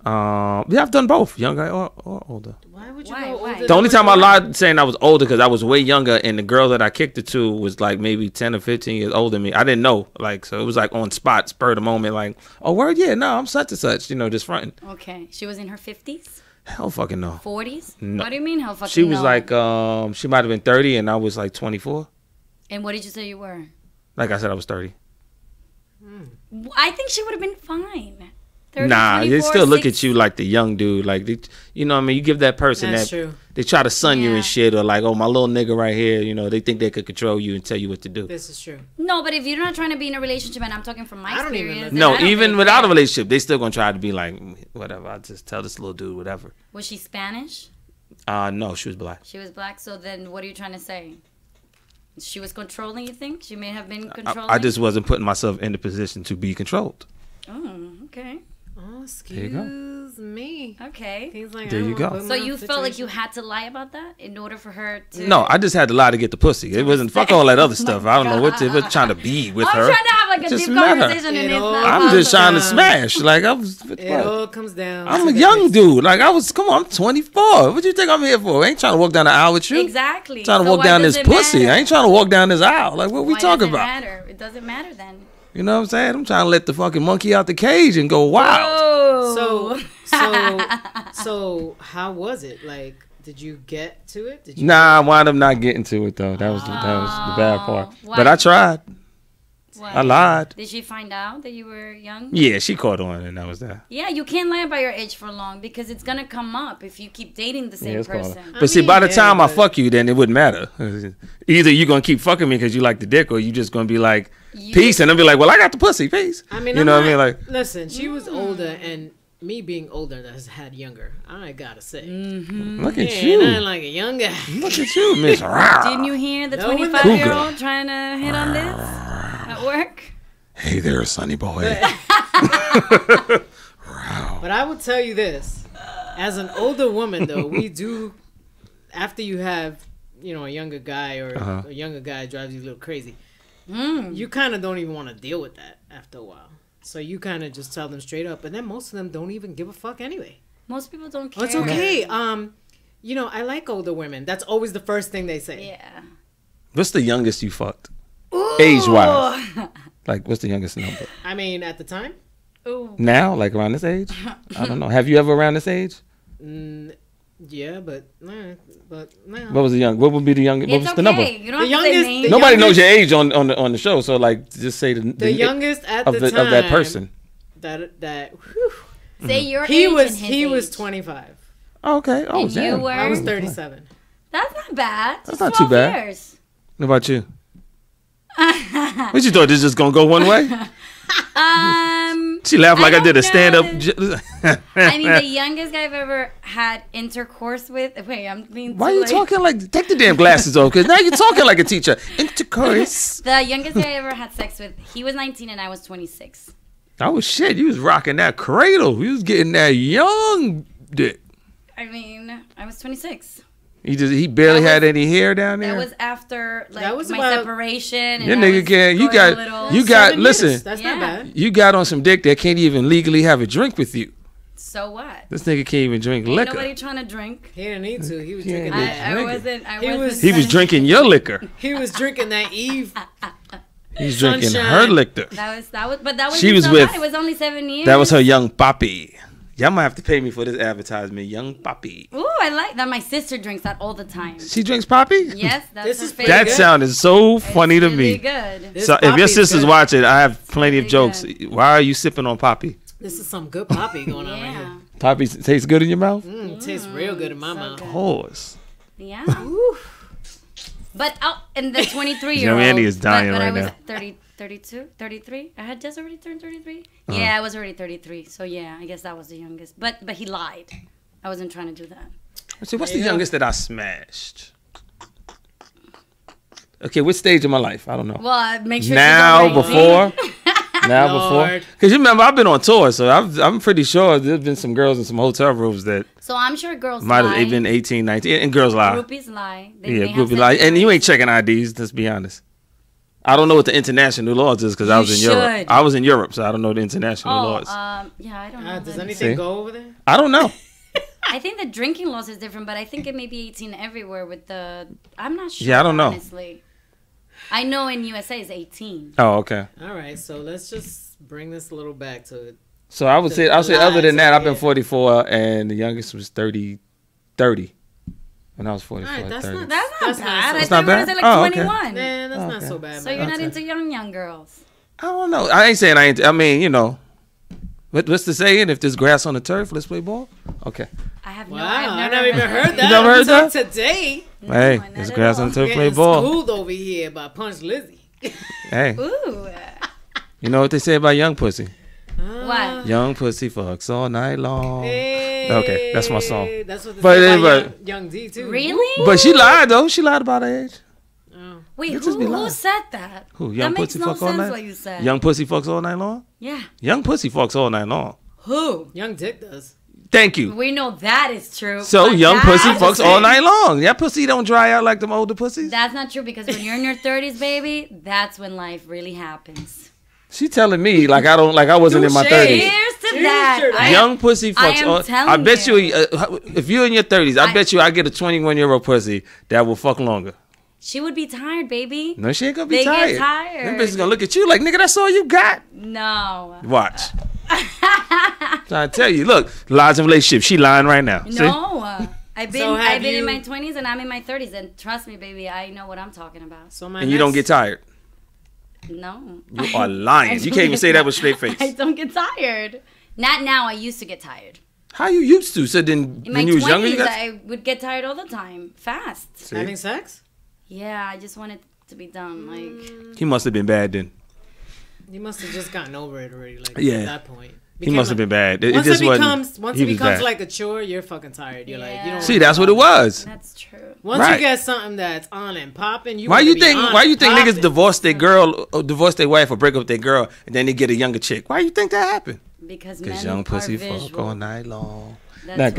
Yeah, I've done both, younger or older. Why would you Why? go Why? older? The only than time I you are? lied saying I was older because I was way younger, and the girl that I kicked it to was like maybe 10 or 15 years older than me. I didn't know, like, so it was like on spot, spur of the moment, like, oh, word, yeah, no, I'm such and such, you know, just fronting. Okay. She was in her 50s? Hell fucking no. 40s? No. What do you mean, hell fucking She was no? like, she might have been 30, and I was like 24. And what did you say you were? Like I said, I was 30. I think she would have been fine. 30, Nah, they 24, still look 6. at you like the young dude. Like, you know what I mean? You give that person That's that, true. they try to sun you Yeah. and shit, or like, oh, my little nigga right here, you know, they think they could control you and tell you what to do. This is true. No, but if you're not trying to be in a relationship, and I'm talking from my I don't even experience. know. then No, I don't even really without a care. relationship, they still gonna try to be like, whatever, I'll just tell this little dude whatever. Was she Spanish? No, she was black. She was black. So then, what are you trying to say? She was controlling. You think she may have been controlling? I just wasn't putting myself in the position to be controlled. Oh, okay, Oh, you go. excuse me. okay. He's like, There I you don't go. put So my you felt like you situation- had to lie about that in order for her to? No, I just had to lie to get the pussy. It wasn't fuck all that other stuff. I don't know what it was trying to be with I'm her. trying to have like a Just deep met her. conversation, and It it's all- not. I'm just possible. trying to smash. Like I was. It all comes down. I'm to a the young next- dude. Like I was. Come on, I'm 24. What you think I'm here for? I ain't trying to walk down the aisle with you. Exactly. Trying to So walk why down does this it pussy. matter? I ain't trying to walk down this aisle. Like what we Why talking does it about? matter? It doesn't matter then. You know what I'm saying? I'm trying to let the fucking monkey out the cage and go wild. Oh. So how was it? Like, did you get to it? Did you? Nah, I wound up not getting to it though. That was the bad part. Why? But I tried. Why? I lied. Did she find out that you were young? Yeah, she caught on and that was that. Yeah, you can't lie about your age for long because it's gonna come up if you keep dating the Yeah, same it's called. person. But see, mean, by the yeah, time I but- fuck you, then it wouldn't matter. Either you gonna keep fucking me because you like the dick, or you just gonna be like, You- peace, and I'll be like, well, I got the pussy, peace. I mean, you I'm know what I not- mean? Like, listen, she was older, and me being older that has had younger. I gotta say, look yeah, at you, nothing like a young guy. look at you, Miss. Didn't you hear the No, 25-year-old trying to hit on this at work? Hey there, sonny boy. But I would tell you this: as an older woman, though, we do. After you have, a younger guy or a younger guy drives you a little crazy, you kind of don't even want to deal with that after a while. So you kind of just tell them straight up, and then most of them don't even give a fuck anyway. Most people don't care. Oh, it's okay. I like older women. That's always the first thing they say. Yeah. What's the youngest you fucked, age wise? Like, what's the youngest number I mean, at the time, Ooh. now? Like around this age? I don't know. Have you ever around this age? yeah, but no. What was the young? What would be the young? What It's was okay. the number? You don't The have to say youngest- names. the Nobody knows youngest- your age on the show, so like just say The youngest at of the time of that person. that whew, Say your he age was and his he was age. 25. Oh, okay. Oh, And you damn. were- I was 37. That's not bad. That's Just not too 12 bad. Years. What about you? What you thought this just gonna go one way? She laughed like I, don't did a stand up. I mean, the youngest guy I've ever had intercourse with. Wait, I'm being. Why too, you like- talking like? Take the damn glasses off, cause now you're talking like a teacher. Intercourse. The youngest guy I ever had sex with, he was 19 and I was 26. Oh shit! You was rocking that cradle. You was getting that young dick. I mean, I was 26. He barely had any hair down there. That was after like That was my about- separation. And Your I nigga was can't. You going a got. little- You got. 7 Listen. years. That's not Yeah. bad. You got on some dick that can't even legally have a drink with you. So what? This nigga can't even drink Ain't liquor. nobody trying to drink. He didn't need to. He was Yeah, drinking he that. I drinking. wasn't. I He wasn't. was- He was drinking your liquor. He was drinking that Eve. He's drinking Sunshine. her liquor. But that was. She was so with- bad. It was only 7 years. That was her young poppy. Y'all might have to pay me for this advertisement. Young poppy. Ooh, I like that. My sister drinks that all the time. She drinks poppy? Yes, that's This her is favorite. That good. sounded so funny to Really me. good. This So if your poppy's sisters good. watch it, I have plenty of really jokes. good. Why are you sipping on poppy? This is some good poppy going on right Yeah. here. Poppy tastes good in your mouth? It tastes real good in my mouth. good. Horse. Yeah. Ooh. But and the 23-year-old. Andy is dying but right I was now. 30, 32, 33. I had just already turned 33. Uh-huh. Yeah, I was already 33. So yeah, I guess that was the youngest. But he lied. I wasn't trying to do that. See, what's There the you go. youngest that I smashed? Okay, which stage of my life? I don't know. Well, make sure Now, she's over 18. before. Now, before. Lord. Because you remember, I've been on tour, so I'm pretty sure there's been some girls in some hotel rooms that So I'm sure girls might lie. have been 18, 19, and girls lie. Groupies lie. They Yeah, may have groupie lie. sex And you ain't with checking IDs, let's be honest. I don't know what the international laws is because I You was in Europe. should. I was in Europe, so I don't know the international Oh, laws. yeah, I don't know. Does that. anything See? go over there? I don't know. I think the drinking laws is different, but I think it may be 18 everywhere with the. I'm not sure. Yeah, I don't know. Honestly, I know in USA it's 18. Oh, okay. All right, so let's just bring this a little back to it. So I would say, I'll say other than lies that, are I've been there. 44, and the youngest was 30 when I was 44. All right, that's 30. not- That's not That's not bad. so- I That's thought not you were bad? like Oh, okay. 21. Man, that's not Okay. so bad. So man. you're not Okay. into young girls. I don't know. I ain't saying I ain't. I mean, you know, what's the saying? If there's grass on the turf, let's play ball. Okay. I have no. Wow, I've I never even heard that. never heard Until that? today. Hey, not there's at grass all. on the turf, play Getting ball. schooled over here by Punch Lizzie. Hey, Ooh. you know what they say about young pussy? What? Young pussy fucks all night long. Hey, Okay, that's my song. That's what they But say anyway. about young D too. Really? But she lied though. She lied about her age. Oh. Wait, You just be who lying. said that? Who? Young that makes pussy no fuck all sense night. what you said. Young pussy fucks all night long. Yeah. Young pussy fucks all night long. Who? Young Dick does. Thank you. We know that is true. So but young that- pussy I'm just fucks all saying, night long. That pussy don't dry out like them older pussies. That's not true because when you're in your 30s, baby, that's when life really happens. She telling me like I wasn't in my Touche. 30s. Here's to Cheers that. to that. I- Young pussy I fucks am all. telling I bet you, you. if you're in your 30s, I bet you I get a 21-year-old pussy that will fuck longer. She would be tired, baby. No, she ain't gonna be They tired. get tired. Them bitches gonna look at you like, nigga, that's all you got. No. Watch. Trying to tell you, look, lies in relationship. She lying right now. See? No. I've been So have I've been in you- my 20s and I'm in my 30s and trust me, baby, I know what I'm talking about. So my And you don't get next- tired. No. You are lying. You can't even say that with straight face. I don't get tired. Not now. I used to get tired. How you used to? So then, In my when you was younger, you 20s, got. I would get tired all the time, fast. See? having sex. Yeah, I just wanted to be done. Like, He must have been bad then. You must have just gotten over it already. Like Yeah. at that point, He must have been bad. It Once just it wasn't. becomes once he it was becomes bad. like a chore, you're fucking tired. You're like you don't. See, that's what it was. that's true. Once Right. you get something that's on and popping, you Why wanna you be think? on Why you and think niggas popping. divorce their girl, or divorce their wife, or break up with their girl, and then they get a younger chick? Why you think that happened? Because Because men young are pussy visual. fuck all night long. That's,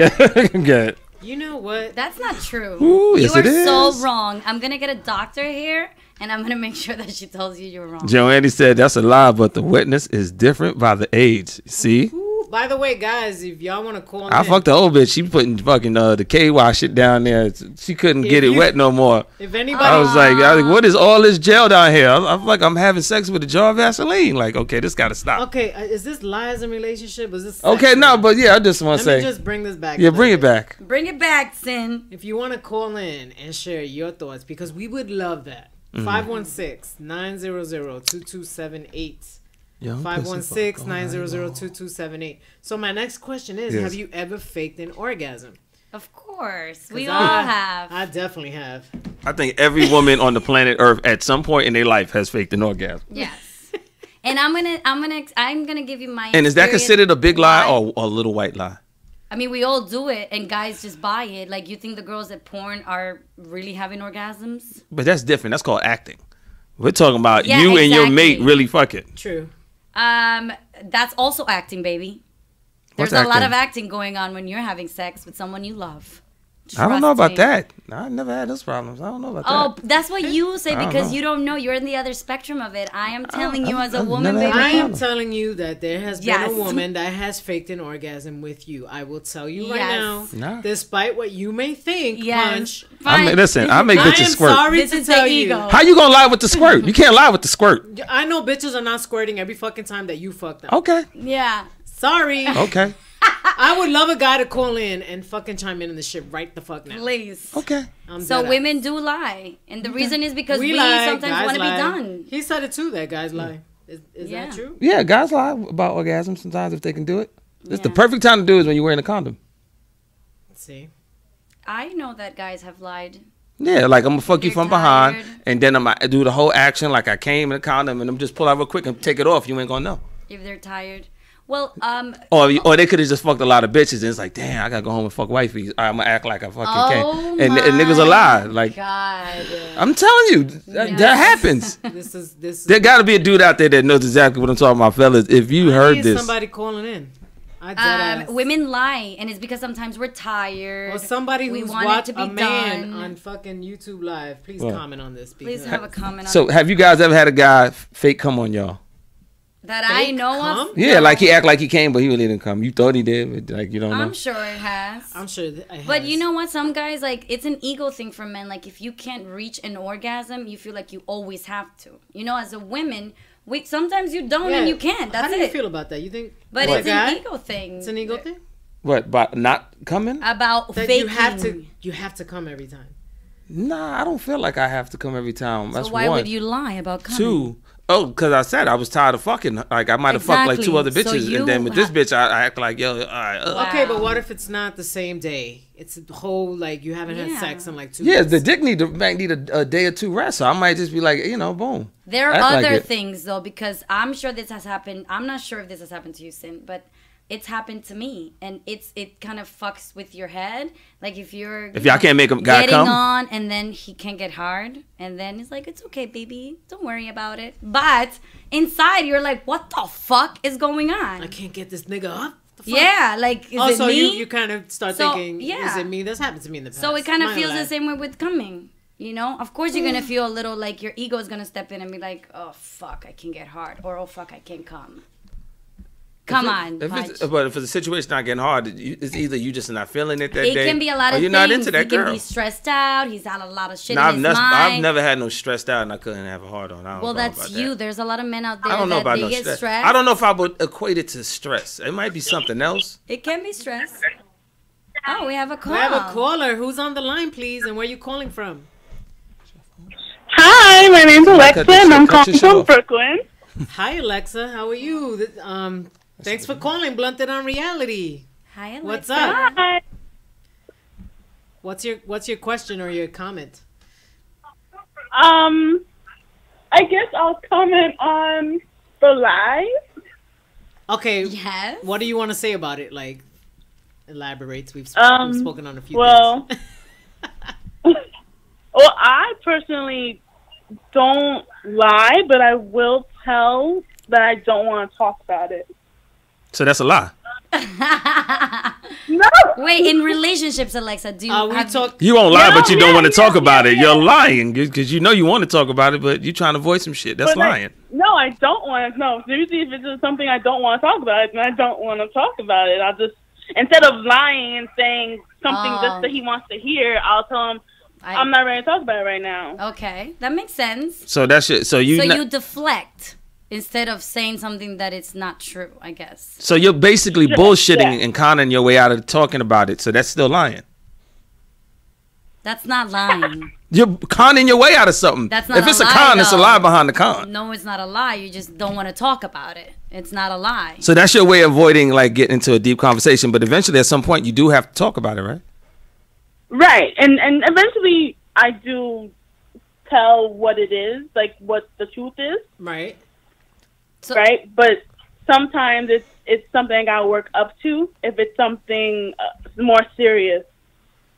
Good. You know what? that's not true. Ooh, yes, you are it so is. wrong. I'm gonna get a doctor here, and I'm gonna make sure that she tells you you're wrong. Joanne said that's a lie, but the wetness is different by the age. See, Ooh, by the way, guys, if y'all want to call I in, fucked the old bitch. She putting fucking the KY shit down there. She couldn't get it you- wet no more. if anybody, I was like, what is all this gel down here? I'm like, I'm having sex with a jar of Vaseline. Like, okay, this gotta stop. okay, is this lies in relationship? Is this Okay, no, but yeah, I just want Let to me say, just bring this back. yeah, a bring it little bit. back. Bring it back, Sin. If you want to call in and share your thoughts, because we would love that. Mm-hmm. 516-900-2278. Young pussy fuck all night long. 516-900-2278. So my next question is, Yes. have you ever faked an orgasm? Of course, we 'Cause all I- have. I definitely have. I think every woman on the planet Earth at some point in their life has faked an orgasm. Yes. And I'm gonna give you my. And is that experience. considered a big lie Why? or a little white lie? I mean, we all do it, and guys just buy it. Like, you think the girls at porn are really having orgasms? But that's different. That's called acting. We're talking about Yeah, you and your mate exactly. really fucking. True. That's also acting, baby. There's What's a lot acting? of acting going on when you're having sex with someone you love. I don't know about Trust me. that. I never had those problems. I don't know about Oh, that. that's what you say I don't because know. you don't know. You're in the other spectrum of it. I am telling you as a I've woman, never had baby. I am problem. telling you that there has been Yes. a woman that has faked an orgasm with you. I will tell you right Yes. now, Nah. despite what you may think, Yes. Punch, Fine. Listen, I make I bitches am squirt. sorry This to is the tell ego. you. How you gonna lie with the squirt? You can't lie with the squirt. I know bitches are not squirting every fucking time that you fuck them. Okay. Yeah. Sorry. Okay. I would love a guy to call in and fucking chime in this shit right the fuck now. Please. Okay. I'm So dead women do lie, and the reason is because we lie, sometimes guys want to be lie. done. He said it too, that guys lie. Is Yeah. that true? Yeah, guys lie about orgasms sometimes if they can do it. It's the Yeah. perfect time to do it is when you're wearing a condom. Let's see. I know that guys have lied. Yeah, like I'm gonna fuck you You're from behind, tired. and then I'm gonna do the whole action like I came in a condom, and I'm just pull out real quick and take it off. You ain't gonna know. If they're tired. Well, Or they could have just fucked a lot of bitches and it's like, damn, I gotta go home and fuck wifey. I'm gonna act like I fucking oh can't. And niggas a lie. Like God. I'm telling you, that happens. This. There gotta be a dude out there that knows exactly what I'm talking about, fellas. If you heard need this, somebody calling in. I dead ass. Women lie, and it's because sometimes we're tired. Or somebody we who's want it watched to be a man done. on fucking YouTube Live. Please What? comment on this. Please have a comment on so have you guys ever had a guy fake come on y'all? that I Fake know cum? of. Yeah, like he act like he came, but he really didn't come. You thought he did, but like you don't know. I'm sure it has. I'm sure that it But has. you know what? Some guys, like, it's an ego thing for men. Like, if you can't reach an orgasm, you feel like you always have to. You know, as a woman, sometimes you don't and you can't. That's How do you it. feel about that? You think But as a it's guy, an ego thing. It's an ego thing? What about not coming? About That faking. you have to come every time. Nah, I don't feel like I have to come every time. That's So why one. would you lie about coming? Two. Oh, because I said I was tired of fucking. Like I might have fucked like two other Exactly. So bitches, you and then with this bitch, I act like yo. All right, Wow. Okay, but what if it's not the same day? It's the whole like you haven't had Yeah. sex in like 2 Yeah, weeks. the dick need a day or two rest. So I might just be like, boom. There are Act like other it. things though, because I'm sure this has happened. I'm not sure if this has happened to you, Sin, but it's happened to me, and it kind of fucks with your head. Like if If y'all can't make a guy getting come, on, and then he can't get hard, and then it's like it's okay, baby, don't worry about it. But inside, you're like, what the fuck is going on? I can't get this nigga up. The fuck? Yeah, like is Also, it me? you kind of start So, thinking, yeah. is it me? That's happened to me in the past. So it kind of Not feels gonna the lie. same way with coming. You know, of course you're gonna feel a little like your ego is gonna step in and be like, "Oh fuck, I can get hard," or "Oh fuck, I can't come." Come on, But if Maj. the situation's not getting hard, it's either you just not feeling it that It day. can be a lot or of you're things. not into that he can girl. be stressed out. He's had a lot of shit Nah, in his mind. I've never had no stressed out and I couldn't have a hard on. I don't Well, know that's about you. That. There's a lot of men out there I don't know that about they no get stress. stressed. I don't know if I would equate it to stress. It might be something else. It can be stress. Oh, we have a call. We have a caller. Who's on the line, please? And where are you calling from? Hi, my name's Alexa, cut and I'm your calling show from off. Brooklyn. Hi, Alexa. How are you? Thanks for calling Blunted on Reality. Hi, Alexa. What's up? Hi. What's your question or your comment? I guess I'll comment on the live. Okay. Yes. What do you want to say about it? Like, elaborate. We've spoken on a few Well, things. well, I personally don't lie, but I will tell that I don't want to talk about it. So that's a lie. No. Wait, in relationships, Alexa, do you We have talk. You won't lie, Yeah, but you don't yeah, want to yeah, talk about yeah, it. yeah. You're lying because you know you want to talk about it, but you're trying to avoid some shit. That's But lying. no, I don't want to. No, usually if it's just something I don't want to talk about, then I don't want to talk about it. I'll just, instead of lying and saying something just that he wants to hear, I'll tell him I'm not ready to talk about it right now. Okay, that makes sense. So that's it. So You deflect instead of saying something that it's not true, I guess. So you're basically bullshitting yeah. and conning your way out of talking about it. So that's still lying. That's not lying. You're conning your way out of something. That's not if it's a a lie, con, it's a though. lie behind the con. No, it's not a lie. You just don't want to talk about it. It's not a lie. So that's your way of avoiding like getting into a deep conversation. But eventually, at some point, you do have to talk about it, right? Right, and eventually I do tell what it is, like what the truth is, Right. So, right? But sometimes it's something I gotta work up to. If it's something more serious,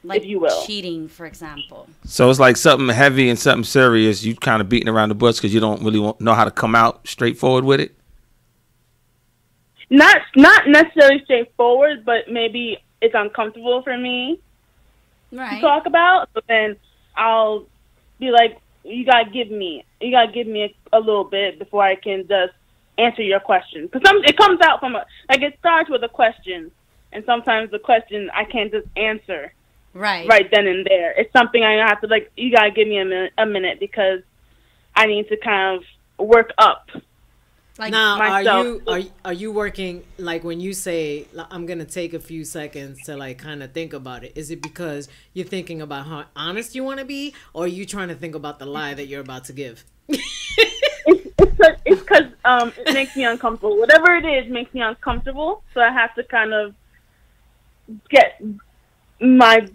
like if you will. cheating, for example. So it's like something heavy and something serious. You kind of beating around the bush because you don't really know how to come out straightforward with it. Not necessarily straightforward, but maybe it's uncomfortable for me to Right. talk about. So then I'll be like, you gotta give me a little bit before I can just answer your question. Because it comes out from it starts with a question, and sometimes the question I can't just answer right then and there. It's something I have to you gotta give me a minute because I need to kind of work up. Like Now, myself. are you working like when you say I'm gonna take a few seconds to like kind of think about it? Is it because you're thinking about how honest you want to be, or are you trying to think about the lie that you're about to give? It's because it makes me uncomfortable. Whatever it is makes me uncomfortable, so I have to kind of get my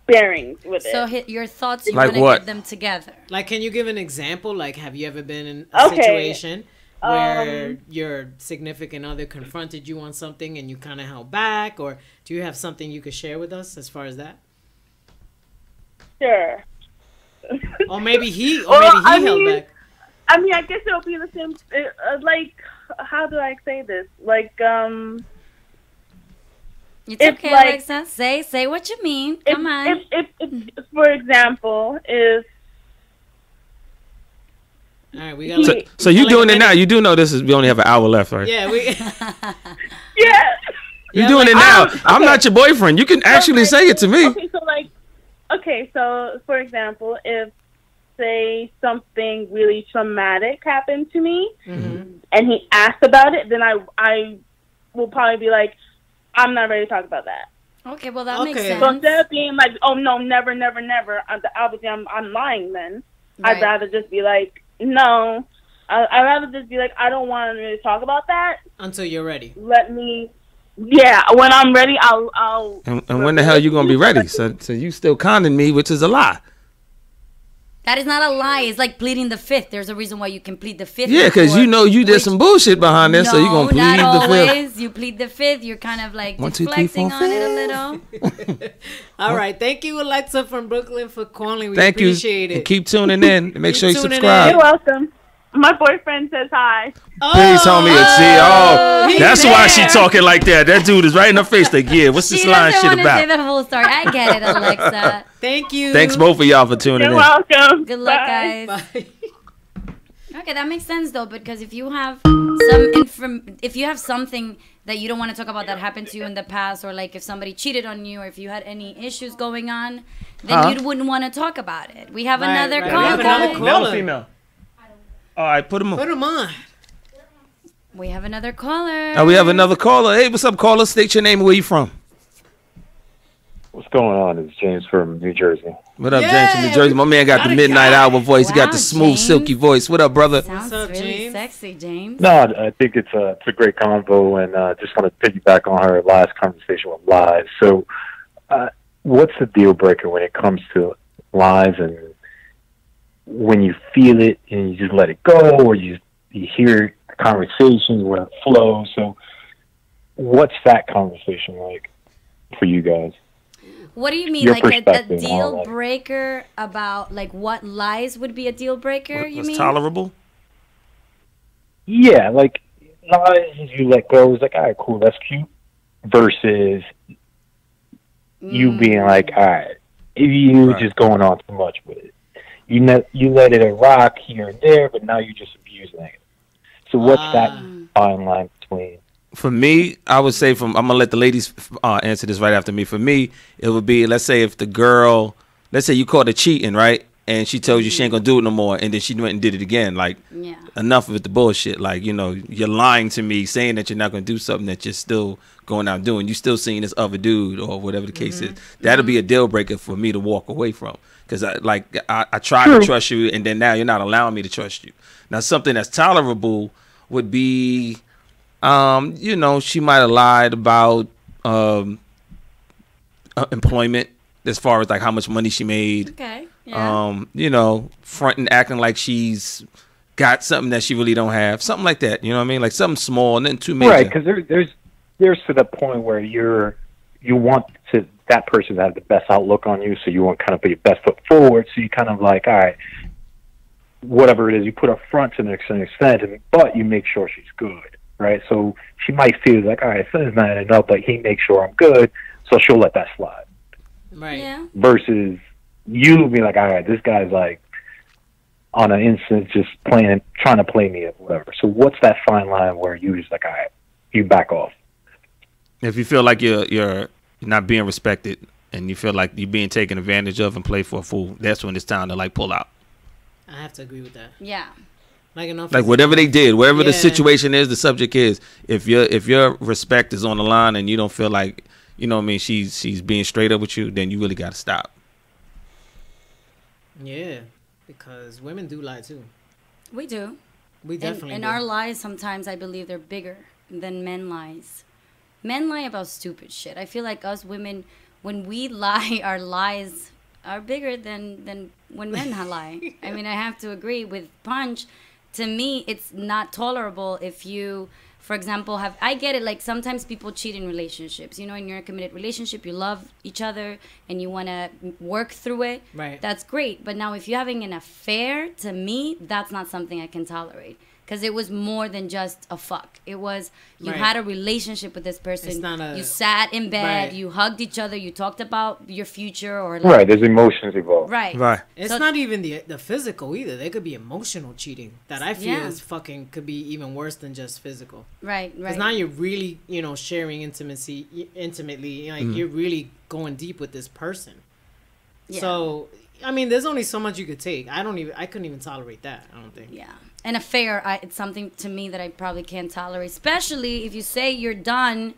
bearings with it. So your thoughts, you Like want to what? get them together. Like, can you give an example? Like, have you ever been in a Okay. situation where your significant other confronted you on something and you kind of held back, or do you have something you could share with us as far as that? Sure. Or maybe he Well, held back. I mean, I guess it'll be the same. Like, how do I say this? Like, It's It's okay, like- Alexa. Say what you mean. if, Come on. if, for example, if All right, we got So, like, so you like doing a it now? minute. You do know this is we only have an hour left, right? Yeah, we. yeah. You Yeah, doing like- it now? Okay. I'm not your boyfriend. You can actually like- say it to me. Okay, so for example, if say something really traumatic happened to me Mhm. and he asked about it, then I will probably be like, I'm not ready to talk about that. Okay, well that makes Okay. sense. So instead of being like, oh no, never, never, never, obviously I'm lying then. Right. I'd rather just be like, no. I'd rather just be like, I don't want to really talk about that. Until you're ready. Let me, yeah, when I'm ready, I'll And when the hell you gonna be ready? So you still conning me, which is a lie. That is not a lie. It's like pleading the fifth. There's a reason why you can plead the fifth. Yeah, because before, you know you did which- some bullshit behind this, so you gonna plead not the fifth. always. You plead the fifth. You're kind of like 1, 2, 3, 4, deflecting on it a little. All right, thank you, Alexa from Brooklyn, for calling. We Thank you. appreciate And it. keep tuning in. And make Keep sure you tuning in. subscribe. You're welcome. My boyfriend says hi. Please, homie. See, oh, he's that's why she there. talking like that. That dude is right in her face. Like, yeah, what's She this line doesn't shit want to say about? the whole story. I get it, Alexa. Thank you. Thanks both of y'all for tuning You're in. welcome. Good luck, Bye. guys. Bye. Okay, that makes sense though, because if you have if you have something that you don't want to talk about that happened to you in the past, or like if somebody cheated on you, or if you had any issues going on, then Huh? you wouldn't want to talk about it. We have Right, another right. call. We have another guys. call. Male or female? All right, put them Put on. him on. We have another caller. Oh, we have another caller. Hey, what's up, caller? State your name and where you from. What's going on? It's James from New Jersey. What up, Yeah, James from New Jersey? My man got got the a midnight guy. hour voice. He got Wow, the smooth, James. silky voice. What up, brother? Sounds What's up, really James? sexy, James. No, I think it's a great convo, and just want to piggyback on her last conversation with lies. So, what's the deal breaker when it comes to lies, and when you feel it and you just let it go, or you hear the conversation where it flows? So, what's that conversation like for you guys? What do you mean, Your like a perspective on deal life. breaker about like what lies would be a deal breaker? You What's mean? tolerable? Yeah, like lies you let go is like, all right, cool, that's cute. Versus you being like, all right, you Right. just going on too much with it. You let it rock here and there, but now you're just abusing it. So what's that fine line between? For me, I would say I'm gonna let the ladies answer this right after me. For me, it would be, let's say if the girl, let's say you caught her cheating, right? And she tells you she ain't gonna do it no more, and then she went and did it again. Like, Yeah. enough of it, the bullshit. Like, you know, you're lying to me, saying that you're not gonna do something that you're still going out doing. You still seeing this other dude or whatever the case is. That'll be a deal breaker for me to walk away from. Because I try to trust you, and then now you're not allowing me to trust you. Now, something that's tolerable would be, you know, she might have lied about employment as far as like how much money she made. Okay. Yeah. You know, fronting, acting like she's got something that she really don't have, something like that. You know what I mean? Like something small, nothing too major. Right, because there's to the point where you want that person to have the best outlook on you, so you want to kind of put your best foot forward. So you kind of like, all right, whatever it is, you put up front to an extent, but you make sure she's good, right? So she might feel like, all right, it's not enough, but he makes sure I'm good, so she'll let that slide. Right. Yeah. Versus you being like, all right, this guy's like on an instant just trying to play me or whatever. So what's that fine line where you just like, all right, you back off? If you feel like you're not being respected and you feel like you're being taken advantage of and played for a fool, that's when it's time to like pull out. I have to agree with that. Yeah. Like enough. Like whatever they did, wherever the Yeah. situation is, the subject is. If your respect is on the line and you don't feel like, you know what I mean, she's being straight up with you, then you really got to stop. Yeah, because women do lie too. We do. We definitely And do. our lies sometimes, I believe, they're bigger than men lies. Men lie about stupid shit. I feel like us women, when we lie, our lies are bigger than when men lie. I mean, I have to agree with Punch. to me, it's not tolerable if you, for example, I get it, like sometimes people cheat in relationships. You know, in your committed relationship, you love each other and you want to work through it. Right. That's great. But now if you're having an affair, to me, that's not something I can tolerate. Because it was more than just a fuck. It was, you Right. had a relationship with this person. It's not a- you sat in bed, Right. you hugged each other, you talked about your future or like, Right, there's emotions involved. Right. Right. It's So- not even the physical either. There could be emotional cheating that I feel Yeah. is fucking could be even worse than just physical. Right, Because right. now you're really, sharing intimately. Like you're really going deep with this person. Yeah. So, I mean, there's only so much you could take. I couldn't even tolerate that. I don't think. Yeah. An affair, it's something to me that I probably can't tolerate, especially if you say you're done.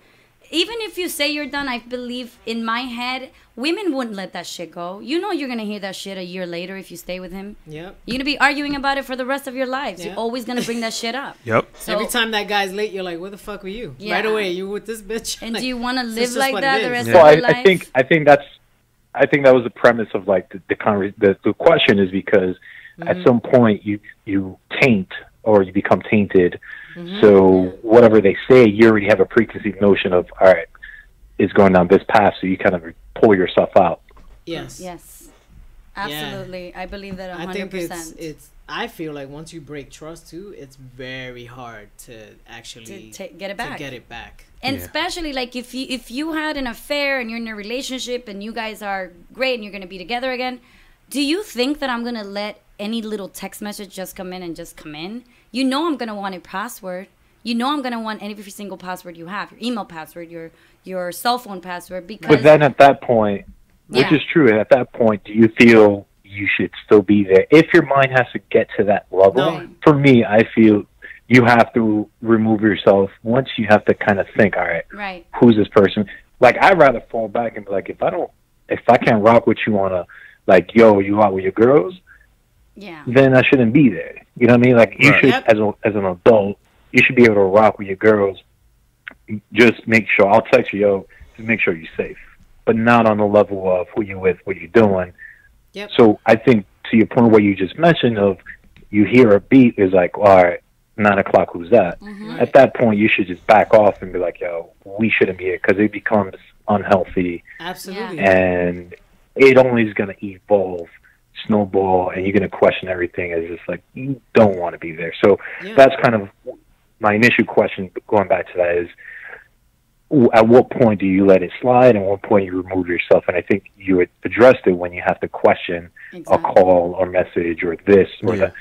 Even if you say you're done, I believe in my head, women wouldn't let that shit go. You know you're going to hear that shit a year later if you stay with him. Yep. You're going to be arguing about it for the rest of your lives. Yeah. You're always going to bring that shit up. Yep. So, Every time that guy's late, you're like, "Where the fuck were you?" Yeah. Right away, you with this bitch. And Like, do you want to it's live just like what that it the is. rest Well, of your life? I think that was the premise of like the question is because at some point you taint or you become tainted. So whatever they say, you already have a preconceived notion of, all right, it's going down this path, so you kind of pull yourself out. Yes. Yes. Absolutely. I believe that 100%. I think it's. I feel like once you break trust too, it's very hard to actually get it back. To get it back. And Yeah. especially like if you had an affair and you're in a relationship and you guys are great and you're gonna be together again, do you think that I'm gonna let any little text message just come in and just come in? You know I'm gonna want a password. You know I'm gonna want every single password you have, your email password, your cell phone password, because But then at that point, which Yeah. is true, at that point, do you feel you should still be there? If your mind has to get to that level, No. for me, I feel you have to remove yourself. Once you have to kind of think, all right, right. who's this person? Like, I'd rather fall back and be like, if I can't rock with you on a, like, yo, you out with your girls, Yeah. then I shouldn't be there. You know what I mean? Like, you Right. should, Yep. as an adult, you should be able to rock with your girls. Just make sure, I'll text you, yo, just make sure you're safe. But not on the level of who you're with, what you're doing. Yep. So I think to your point, what you just mentioned of you hear a beat is like, all right, 9 o'clock, who's that? Mm-hmm. At that point, you should just back off and be like, yo, we shouldn't be here because it becomes unhealthy Absolutely. and it only is going to evolve, snowball, and you're going to question everything as just like, you don't want to be there. So Yeah. that's kind of my initial question, going back to that is, at what point do you let it slide and what point you remove yourself? And I think you had addressed it when you have to question Exactly. a call or message or this or Yeah. that.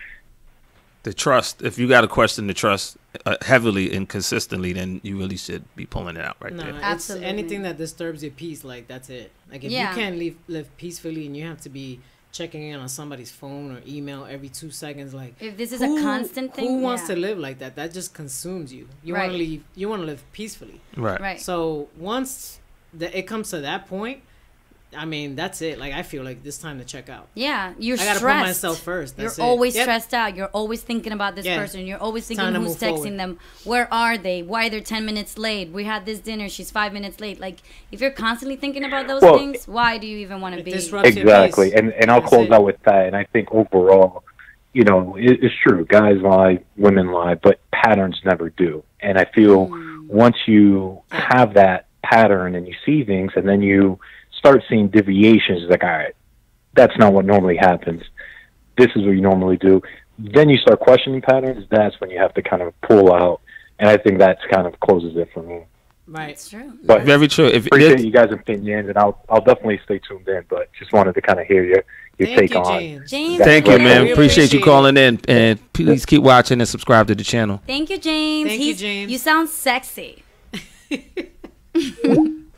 The trust. If you got to question the trust heavily and consistently, then you really should be pulling it out right No, there. it's Absolutely. anything that disturbs your peace, like that's it. Like if Yeah. you can't live peacefully and you have to be checking in on somebody's phone or email every 2 seconds, like If this is a constant thing, who wants yeah. to live like that? That just consumes you. You Right. want to leave. You want to live peacefully. Right. Right. So once it comes to that point, I mean, that's it. Like I feel like it's time to check out. Yeah, you're I gotta stressed. put myself first. That's You're it. always Yep. stressed out. You're always thinking about this Yeah. person. You're always Time thinking to who's move texting forward. them. Where are they? Why they're 10 minutes late? We had this dinner. She's 5 minutes late. Like, if you're constantly thinking about those Well, things, why do you even want to It be? disrupts your Exactly. peace. And I'll That's close it. out with that. And I think overall, you know, it's true. Guys lie, women lie, but patterns never do. And I feel once you have that pattern and you see things and then you start seeing deviations, it's like, all right, that's not what normally happens. This is what you normally do. Then you start questioning patterns. That's when you have to kind of pull out. And I think that's kind of closes it for me. Right. It's true. But Very true. If appreciate you guys' opinions, and I'll definitely stay tuned in. But just wanted to kind of hear your Thank take you, on. James. James, thank you, Right. man. We Appreciate you appreciate calling in, and please keep watching and subscribe to the channel. Thank you, James. Thank you, James. You sound sexy.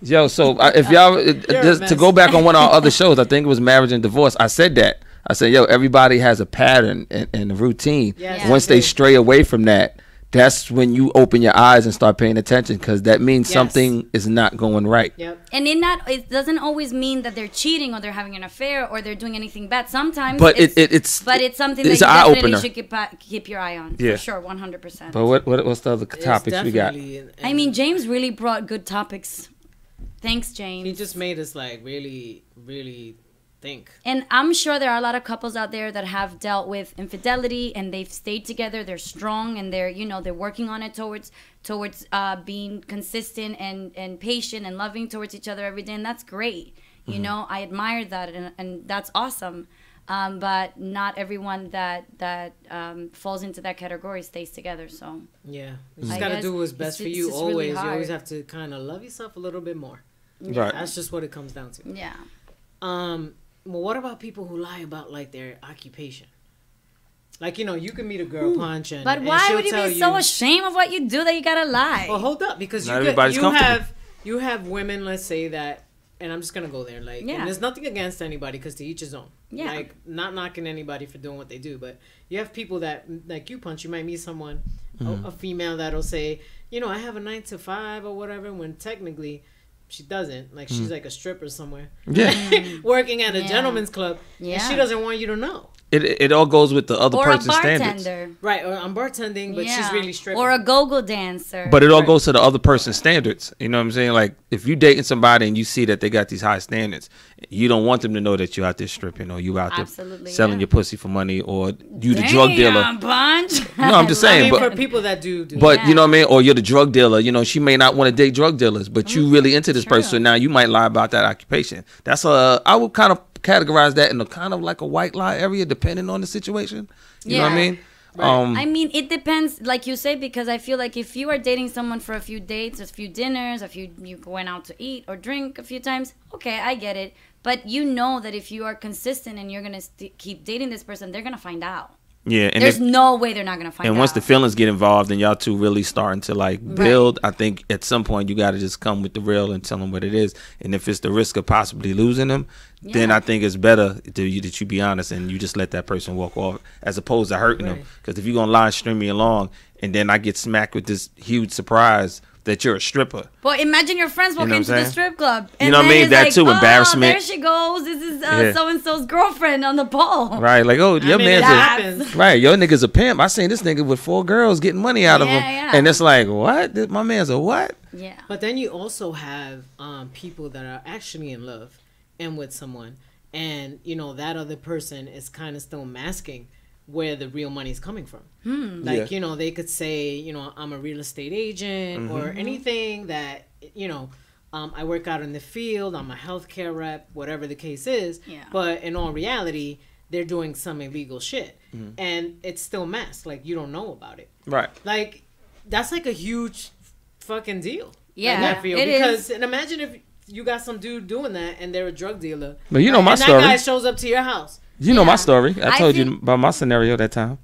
Yo, so if y'all just to mess. go back on one of our other shows, I think it was Marriage and Divorce. I said that. I said, yo, everybody has a pattern and a routine. Yes, Once they they do. stray away from that, that's when you open your eyes and start paying attention, because that means Yes. something is not going right. Yep. And it doesn't always mean that they're cheating or they're having an affair or they're doing anything bad. Sometimes, But it's it's something it's that you an eye definitely opener. should keep your eye on. Yeah. For sure, 100%. But what's the other It's topics we got? definitely I mean, James really brought good topics. Thanks, James. he just made us like really, really think. And I'm sure there are a lot of couples out there that have dealt with infidelity and they've stayed together. They're strong and they're, they're working on it towards being consistent and patient and loving towards each other every day. And that's great. I admire that and that's awesome. But not everyone that falls into that category stays together. So yeah, you just got to do what's best for you always. Really you always have to kind of love yourself a little bit more. Right. That's just what it comes down to. Yeah. Well, what about people who lie about like their occupation? Like, you can meet a girl punch and But and why she'll would you tell be so ashamed of what you do that you gotta lie? Well, hold up, because Not everybody's comfortable. you have women, let's say that, and I'm just gonna go there, like, Yeah. and there's nothing against anybody, because to each his own. Yeah. Like, not knocking anybody for doing what they do, but you have people that, like you punch, you might meet someone, a female that'll say, I have a 9 to 5 or whatever, when technically she doesn't. Like, she's like a stripper somewhere. Yeah. Working at a Yeah. gentleman's club, and Yeah. she doesn't want you to know. It all goes with the other or a person's standards. bartender. Right, or I'm bartending, but she's really stripping. Or a go-go dancer. But it all Right. goes to the other person's standards. You know what I'm saying? Like, if you dating somebody and you see that they got these high standards, you don't want them to know that you're out there stripping or you out there Absolutely, selling yeah. your pussy for money or you the drug dealer. Bunch. No, I'm just saying, I mean, but for people that do But Yeah. you know what I mean? Or you're the drug dealer. She may not want to date drug dealers, but you really into this True. person. So now you might lie about that occupation. That's I would kind of categorize that in a kind of like a white lie area, depending on the situation. You know what I Yeah. mean? Right. I mean, it depends, like you say, because I feel like if you are dating someone for a few dates, a few dinners, you went out to eat or drink a few times, okay, I get it. But you know that if you are consistent and you're gonna keep dating this person, they're gonna find out. Yeah, and There's no way they're not gonna find out. once the feelings get involved and y'all two really starting to like build, I think at some point you got to just come with the real and tell them what it is. And if it's the risk of possibly losing them, then Yeah. I think it's better that you be honest and you just let that person walk off as opposed to hurting them. Right. Because if you're gonna lie and string me along and then I get smacked with this huge surprise that you're a stripper. Well, imagine your friends walk know what into I'm the saying? strip club. You know what I then mean? it's That like, too, embarrassment. There she goes. This is Yeah. so-and-so's girlfriend on the pole. Right? Like, oh, your I mean, man's it a happens. right. Your nigga's a pimp. I seen this nigga with 4 girls getting money out of him, Yeah. and it's like, what? My man's a what? Yeah. But then you also have people that are actually in love and with someone, and that other person is kind of still masking where the real money's coming from. Like, Yeah. they could say, I'm a real estate agent or anything that, I work out in the field, I'm a healthcare rep, whatever the case is. Yeah. But in all reality, they're doing some illegal shit. And it's still masked. Like, you don't know about it. Right. Like, that's like a huge fucking deal. Yeah, Like, I feel. it Because is. and imagine if you got some dude doing that and they're a drug dealer. But you know my and story. that guy shows up to your house. You know Yeah. my story. I I told you think- about my scenario that time.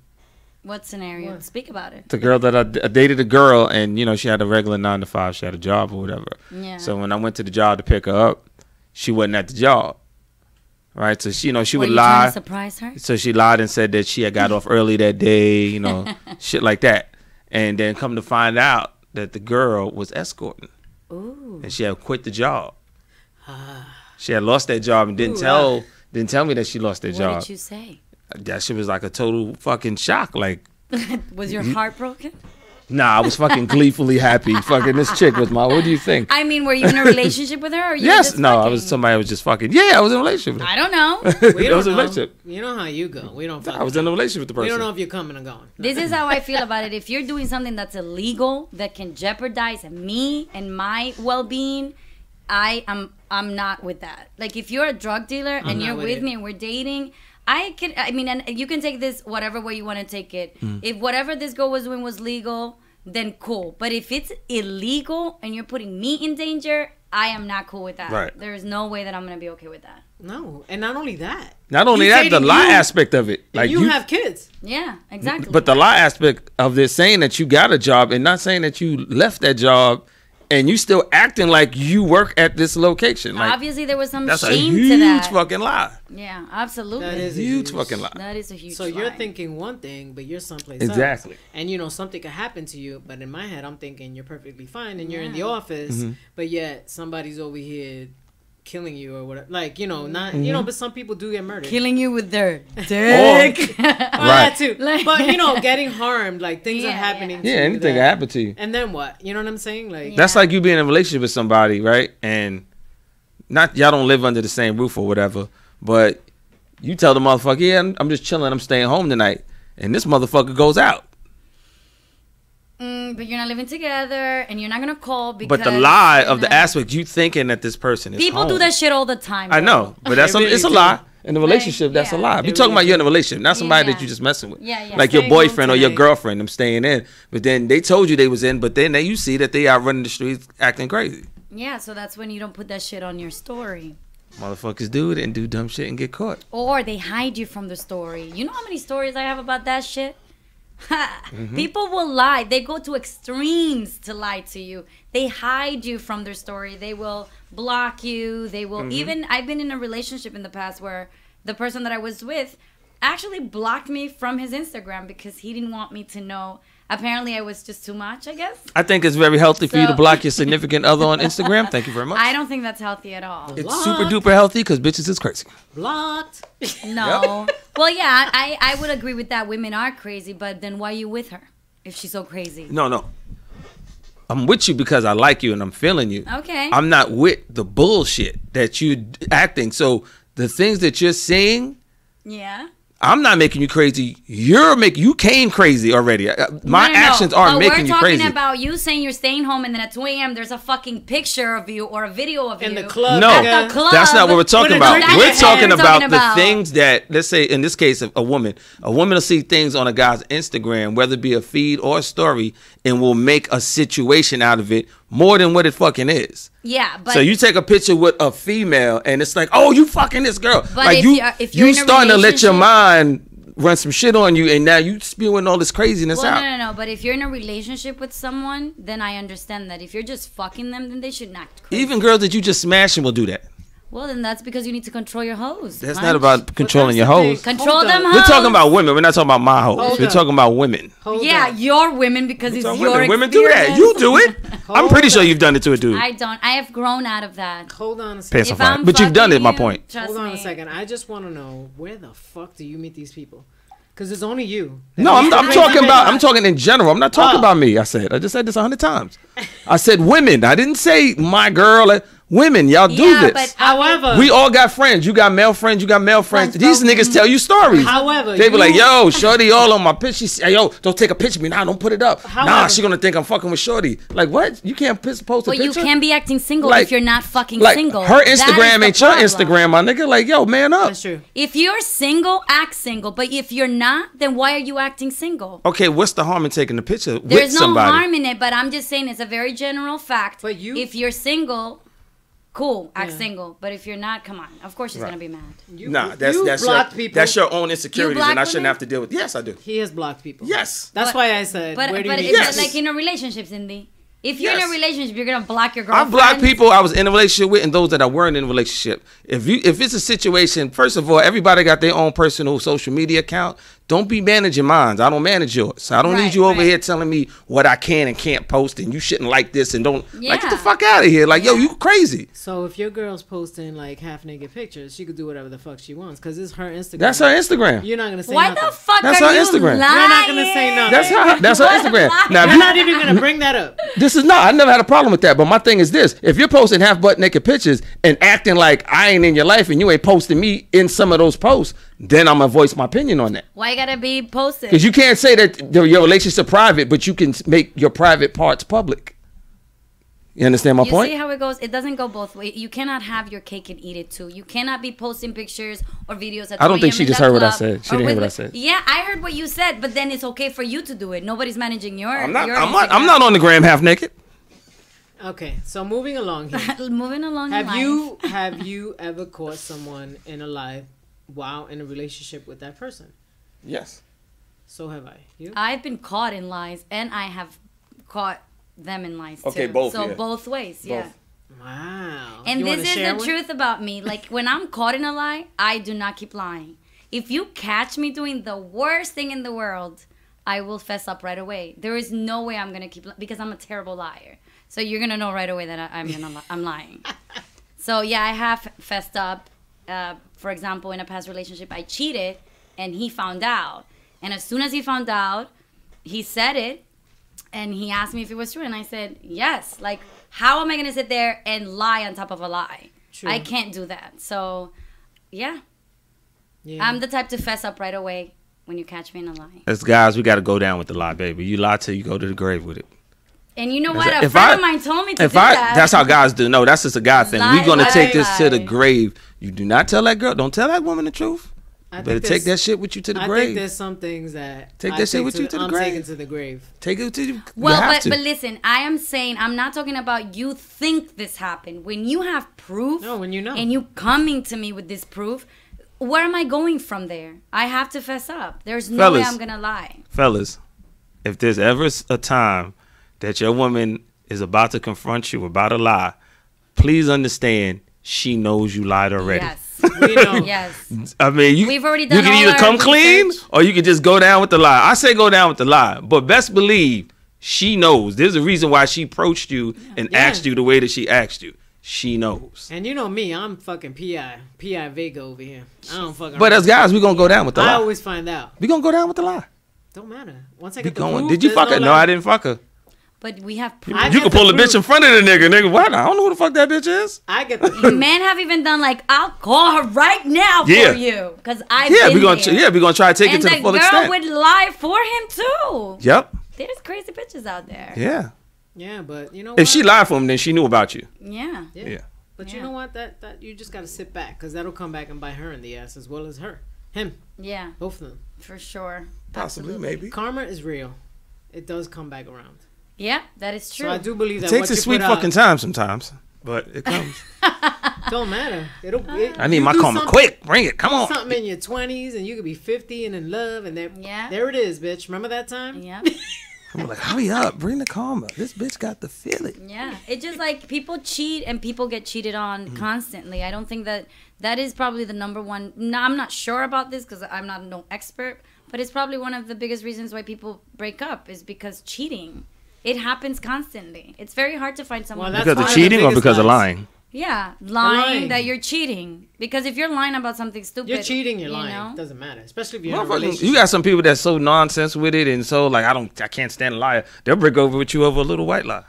What scenario? What? Speak about it. The girl that I dated a girl, and she had a regular 9 to 5. She had a job or whatever. Yeah. So when I went to the job to pick her up, she wasn't at the job. Right. So she, she Were would you trying lie. to surprise her? So she lied and said that she had got off early that day. Shit like that. And then come to find out that the girl was escorting, Ooh. and she had quit the job. She had lost that job and didn't tell me that she lost that What job. did you say? That shit was like a total fucking shock. Like, Was your heart broken? nah, I was fucking gleefully happy. Fucking this chick was my. What do you think? I mean, were you in a relationship with her? Or you were Yes, just no, I fucking? was somebody was just fucking. Yeah, I was in a relationship with her. I don't know. We It don't was a know. relationship. You know how you go. We don't. Fuck I was in a relationship with the We person. don't know if you're coming or going. This is how I feel about it. If you're doing something that's illegal that can jeopardize me and my well-being, I'm not with that. Like, if you're a drug dealer and not you're with with it. me and we're dating, and you can take this whatever way you want to take it. If whatever this girl was doing was legal, then cool. But if it's illegal and you're putting me in danger, I am not cool with that. Right. There is no way that I'm gonna be okay with that. No, and not only that. Not only You that, the dating lie you- aspect of it. Like you have kids. Yeah, exactly. But the lie aspect of this saying that you got a job and not saying that you left that job and you still acting like you work at this location. Like, obviously there was some that's a shame huge to that. fucking lie. Yeah, absolutely. That is a Huge fucking lie. That is a huge. So you're lie. thinking one thing, but you're someplace Exactly. else. And something could happen to you, but in my head, I'm thinking you're perfectly fine and you're in the Yeah. office, Mm-hmm. but yet somebody's over here killing you or whatever. Like, not, Mm-hmm. but some people do get murdered. killing you with their dick. Well, that too. Like- But, getting harmed, like things Yeah, are happening to Yeah, you anything that- can happen to you. And then what? You know what I'm saying? Like, Yeah. That's like you being in a relationship with somebody, right? And not y'all don't live under the same roof or whatever, But you tell the motherfucker, yeah, I'm just chilling, I'm staying home tonight, and this motherfucker goes out. But you're not living together, and you're not gonna call because. But the lie of the aspect, you thinking that this person is people home. do that shit all the time. I bro. know, but that's They it's a really lie. In a relationship, Like, that's a yeah. lie. They You talking about really you're in a do. relationship, not somebody that Yeah. you just messing with. Yeah, yeah. Like your Staying home boyfriend or your tonight. girlfriend, them staying in. But then they told you they was in, but then you see that they out running the streets acting crazy. Yeah, so that's when you don't put that shit on your story. Motherfuckers do it and do dumb shit and get caught. Or they hide you from the story. You know how many stories I have about that shit? People will lie. They go to extremes to lie to you. They hide you from their story. They will block you. They will even. I've been in a relationship in the past where the person that I was with actually blocked me from his Instagram because he didn't want me to know. Apparently, I was just too much, I guess. I think it's very healthy for you to So- block your significant other on Instagram. Thank you very much. I don't think that's healthy at all. It's super duper healthy because bitches is crazy. Blocked. No. Well, yeah, I would agree with that. Women are crazy, but then why are you with her if she's so crazy? No. I'm with you because I like you and I'm feeling you. Okay. I'm not with the bullshit that you acting. So the things that you're saying, Yeah. I'm not making you crazy. You came crazy already. My No. actions are But making you we're crazy. talking about you saying you're staying home and then at 2 a.m. there's a fucking picture of you or a video of In you. the club. No, nigga. the club. that's not what we're talking With a about. drink in We're your talking hand. about Talking the about- things that, let's say, in this case, a woman will see things on a guy's Instagram, whether it be a feed or a story, and will make a situation out of it more than what it fucking is. Yeah, but So you take a picture with a female, and it's like, oh, you fucking this girl. But like if you're in a starting to let your relationship- mind run some shit on you, and now you spewing all this craziness well, out. no. But if you're in a relationship with someone, then I understand that. If you're just fucking them, then they shouldn't act crazy. Even girls that you just smashing will do that. Well, then that's because you need to control your hoes. That's Punch. not about controlling your that's the hoes. thing. Control Hold them up. hoes. We're talking about women. We're not talking about my hoes. Hold We're up. talking about women. Hold Yeah, up. your women because it's So your women do that. You do it. I'm Hold pretty sure up. you've done it to a dude. I don't. I have grown out of that. Hold on a second. Piss If off. I'm But you've done it, fucking my you, point. Trust Hold on me. a second. I just want to know, where the fuck do you meet these people? Because it's only you. No, I'm talking about. I'm talking. talking in general. I'm not talking Oh. about me. I just said this 100 times. I said women. I didn't say my girl. Women, y'all do Yeah, this. but However, We all got friends. You got male friends. You got male friends. But- These niggas tell you stories. However, They be you- like, yo, shorty all on my pitch. She say, yo, don't take a picture of me. Nah, don't put it up. Nah, However- she gonna think I'm fucking with shorty. Like, what? You can't post a But picture? you can be acting single Like- if you're not fucking like, single. her That is Instagram the ain't your problem. Instagram, my nigga. Like, yo, man up. That's true. If you're single, act single. But if you're not, then why are you acting single? Okay, what's the harm in taking a picture There's with no somebody? harm in it, but I'm just saying it's a very general fact. But you- if you're single, cool, act Yeah. single. But if you're not, come on. Of course she's Right. gonna be mad. You, Nah, you that's blocked your people. that's your own insecurities, block and I shouldn't women? have to deal with. Yes, I do. He has blocked people. Yes. That's But- why I said, But where do you but meet it's Yes. these like in a relationship, Cindy. If you're in Yes. a relationship, you're gonna block your I girlfriend. block people I was in a relationship with and those that I weren't in a relationship. If it's a situation, first of all, everybody got their own personal social media account. Don't be managing mine. I don't manage yours. I don't Right, need you over right. here telling me what I can and can't post and you shouldn't like this and don't like get the Yeah. fuck out of here. Like, yo, Yeah. you crazy. So if your girl's posting like half naked pictures, she could do whatever the fuck she wants because it's her Instagram. That's her Instagram. You're not gonna say Why nothing. the fuck That's are her you Instagram. lying? You're not gonna say nothing. That's her Instagram. Now, if You're you, not even gonna bring that up. this is not. I never had a problem with that. But my thing is this: if you're posting half butt naked pictures and acting like I ain't in your life and you ain't posting me in some of those posts, then I'm gonna voice my opinion on that. Why you gotta be posted? Because you can't say that your relationship private, but you can make your private parts public. You understand my You point? see how it goes? It doesn't go both ways. You cannot have your cake and eat it too. You cannot be posting pictures or videos at I don't 2 think a.m. she in just the heard what I club said. She or didn't hear with- what I said. Yeah, I heard what you said, but then it's okay for you to do it. Nobody's managing your. I'm not. your I'm Instagram. not on the gram half naked. Okay, so moving along here. Moving along. in life. Have you ever caught someone in a lie while in a relationship with that person? Yes. So have I. You? I've been caught in lies, and I have caught them in lies Okay, too. both, So yeah. both ways, yeah. Both. Wow. And You wanna this is share the one? truth about me. Like when I'm caught in a lie, I do not keep lying. If you catch me doing the worst thing in the world, I will fess up right away. There is no way I'm gonna keep because I'm a terrible liar. So you're gonna know right away that I'm lying. So yeah, I have fessed up. For example, in a past relationship, I cheated, and he found out. And as soon as he found out, he said it, and he asked me if it was true, and I said yes. Like, how am I gonna sit there and lie on top of a lie? True. I can't do that. So, yeah, Yeah. I'm the type to fess up right away when you catch me in a lie. As guys, we got to go down with the lie, baby. You lie till you go to the grave with it. And you know what? A If friend I- of mine told me to If do I, that. that's how guys do. No, that's just a guy thing. Lie, We're gonna lie, take this to the lie. grave. You do not tell that girl. Don't tell that woman the truth. I You better think take there's- that shit with you to the I grave. think there's some things that Take I that shit take with you to the I'm grave. taking to the grave. Take it to you. Well, you have but to. but listen, I am saying I'm not talking about you think this happened. When you have proof, No, when you know. and you coming to me with this proof, where am I going from there? I have to fess up. There's no way Fellas. I'm gonna lie. Fellas, if there's ever a time that your woman is about to confront you about a lie, please understand she knows you lied already. Yes, We know. yes. I mean, you, We've already you done can all either our come clean research. or you can just go down with the lie. I say go down with the lie, but best believe she knows. There's a reason why she approached you and Yeah. asked you the way that she asked you. She knows. And you know me, I'm fucking PI Vega over here. I don't fucking. But as guys, we gonna go down with the I lie. always find out. We gonna go down with the lie. Don't matter. Once I We get the going. proof, Did you there's fuck her? No, lie. I didn't fuck her. But we have proof. I You get can the pull a bitch proof. in front of the nigga. Nigga, what? I don't know who the fuck that bitch is. I get the proof. Men have even done like, I'll call her right now Yeah. for you because I've Yeah, been we gonna. there. Yeah, we gonna try to take and it to the the full girl extent. would lie for him too. Yep. There's crazy bitches out there. Yeah. Yeah, but you know If what? she lied for him, then she knew about you. Yeah. Yeah. But you Yeah. know what? That you just gotta sit back because that'll come back and bite her in the ass as well as him, Yeah, both of them. for sure. Possibly, Absolutely. maybe. Karma is real. It does come back around. Yeah, that is true. So I do believe that It takes what a you sweet put out fucking time sometimes, but it comes. don't matter. I need you my do karma something- quick. Bring it. Come on. Something in your 20s and you could be 50 and in love and Yeah. there it is, bitch. Remember that time? Yeah. I'm like, hurry up. Bring the karma. This bitch got the feeling. Yeah, it's just like people cheat and people get cheated on Mm-hmm. constantly. I don't think that is probably the number one. No, I'm not sure about this because I'm not no expert, but it's probably one of the biggest reasons why people break up is because cheating. It happens constantly. It's very hard to find someone. Well, that's Because one of of the cheating or biggest because of lies. lying? Yeah, lying Lying. that you're cheating. Because if you're lying about something stupid, You're cheating, you're you lying. know? Doesn't matter. Especially if you're in a Motherfucking, relationship. you got some people that's so nonsense with it and so like I can't stand a liar. They'll break over with you over a little white lie.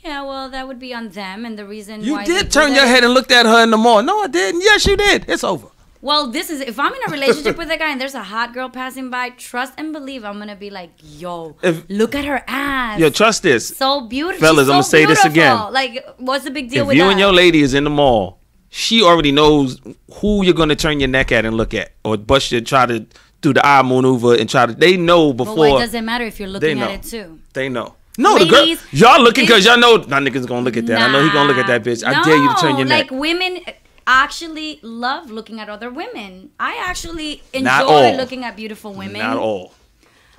Yeah, well, that would be on them, and the reason You why they did do turn that your is- head and looked at her in the mall. No, I didn't. Yes, you did. It's over. Well, this is if I'm in a relationship with a guy and there's a hot girl passing by, trust and believe I'm gonna be like, yo, look at her ass. Yo, trust this. So beautiful. Fellas, She's so I'ma say this beautiful. again. Like, what's the big deal If with you that? and your lady is in the mall, she already knows who you're gonna turn your neck at and look at, or bust your try to do the eye maneuver and try to. They know but before. why does it matter if you're looking know. at it too? They know. No, the girl, Ladies, y'all looking because y'all know my nigga's gonna look at that. I know he gonna look at Nah. that bitch. I dare you to turn your like neck. women actually love looking at other women. I actually Not enjoy all. looking at beautiful women. Not all.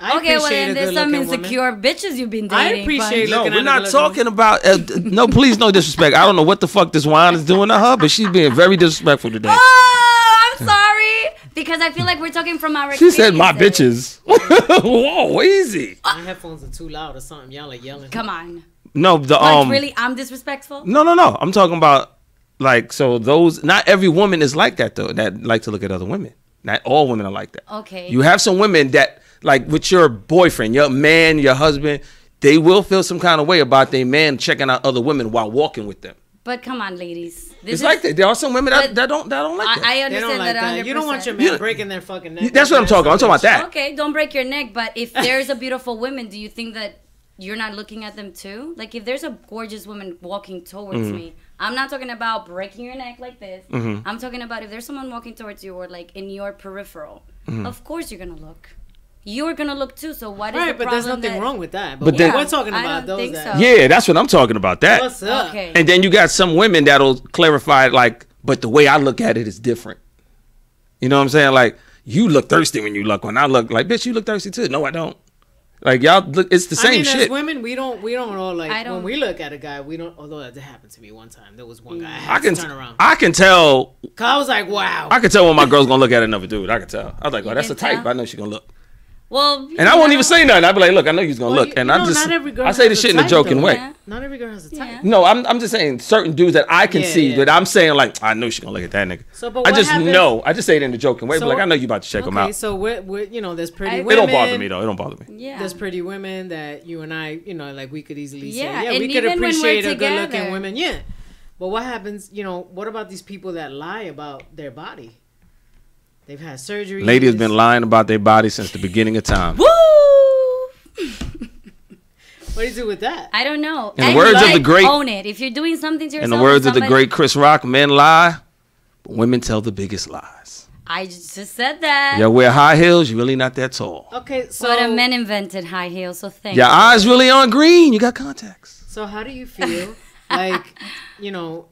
I Okay, well appreciate then a there's some good-looking woman. insecure bitches you've been I dating. appreciate but- No, looking we're at not a good talking about. No, please, no disrespect. I don't know what the fuck this wine is doing to her, but she's being very disrespectful today. Oh, I'm sorry. Because I feel like we're talking from our She said, "My experiences. bitches." Whoa, easy. My headphones are too loud or something. Y'all are yelling. Come on. No, the Like, really, I'm disrespectful? No. I'm talking about like so those. Not every woman is like that though. That like to look at other women. Not all women are like that. Okay. You have some women that like with your boyfriend, your man, your husband. They will feel some kind of way about their man checking out other women while walking with them. But come on, ladies. This It's like that. There are some women that, but that don't like that. I They understand don't like that 100%. that. You don't want your You- man breaking their fucking neck. That's what I'm talking. I'm talking about that. Okay, don't break your neck. But if there's a beautiful woman, do you think that you're not looking at them too? Like if there's a gorgeous woman walking towards Mm-hmm. me, I'm not talking about breaking your neck like this. I'm talking about if there's someone walking towards you or like in your peripheral. Mm-hmm. Of course you're gonna look. You're gonna look too. So what is Right, the but there's problem nothing that- wrong with that. But But then- we're talking I about don't those think that. so. Yeah, that's what I'm talking about. That. What's up? Okay. And then you got some women that'll clarify it like, but the way I look at it is different. You know what I'm saying? Like, you look thirsty when you look. When I look like, bitch, you look thirsty too. No, I don't. Like y'all look, it's the I same mean, shit. as women, we don't all like I don't- when we look at a guy, we don't. Although that happened to me one time. There was one guy I I had can, to turn around. I can tell. 'Cause I was like, wow. I can tell when my girl's gonna look at another dude. I can tell. I was like, oh, You that's a can type. tell? I know she's gonna look. Well, And I won't even say nothing. I'd be like, look, I know you's gonna Well, look. you And I know, just, not every girl I say the has a shit in a type, joking though. way. Yeah. Not every girl has a type. Yeah. No, I'm just saying certain dudes that I can Yeah, see yeah. that I'm saying like, I know she's gonna look at that nigga. So, but I what just happens- know. I just say it in a joking way. So but like, what- I know you about to check them Okay, out. so we're you know, there's pretty It It women. don't bother me though. It don't bother me. Yeah. There's pretty women that you and I, you know, like we could easily say, Yeah, yeah, and we could even when we're appreciate a good looking together. women. Yeah. But what happens, you know, what about these people that lie about their body? they've had surgery. Lady has been lying about their body since the beginning of time. Woo! What do you do with that? I don't know. In the words of the great- own it. If you're doing something to yourself, In the words of the somebody- great Chris Rock, men lie, but women tell the biggest lies. I just said that. You wear high heels, you're really not that tall. Okay, so But men invented high heels, so thank Your you. eyes really aren't green. You got contacts. so how do you feel? Like, you know,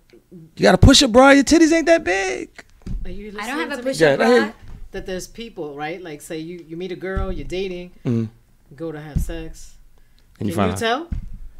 You got to push it, bro. Your titties ain't that big. are you I don't have a listening to me? push-up Yeah, I hear bra. you. That there's people, right? Like, say you meet a girl, you're dating, Mhm. go to have sex. And you Can you find tell?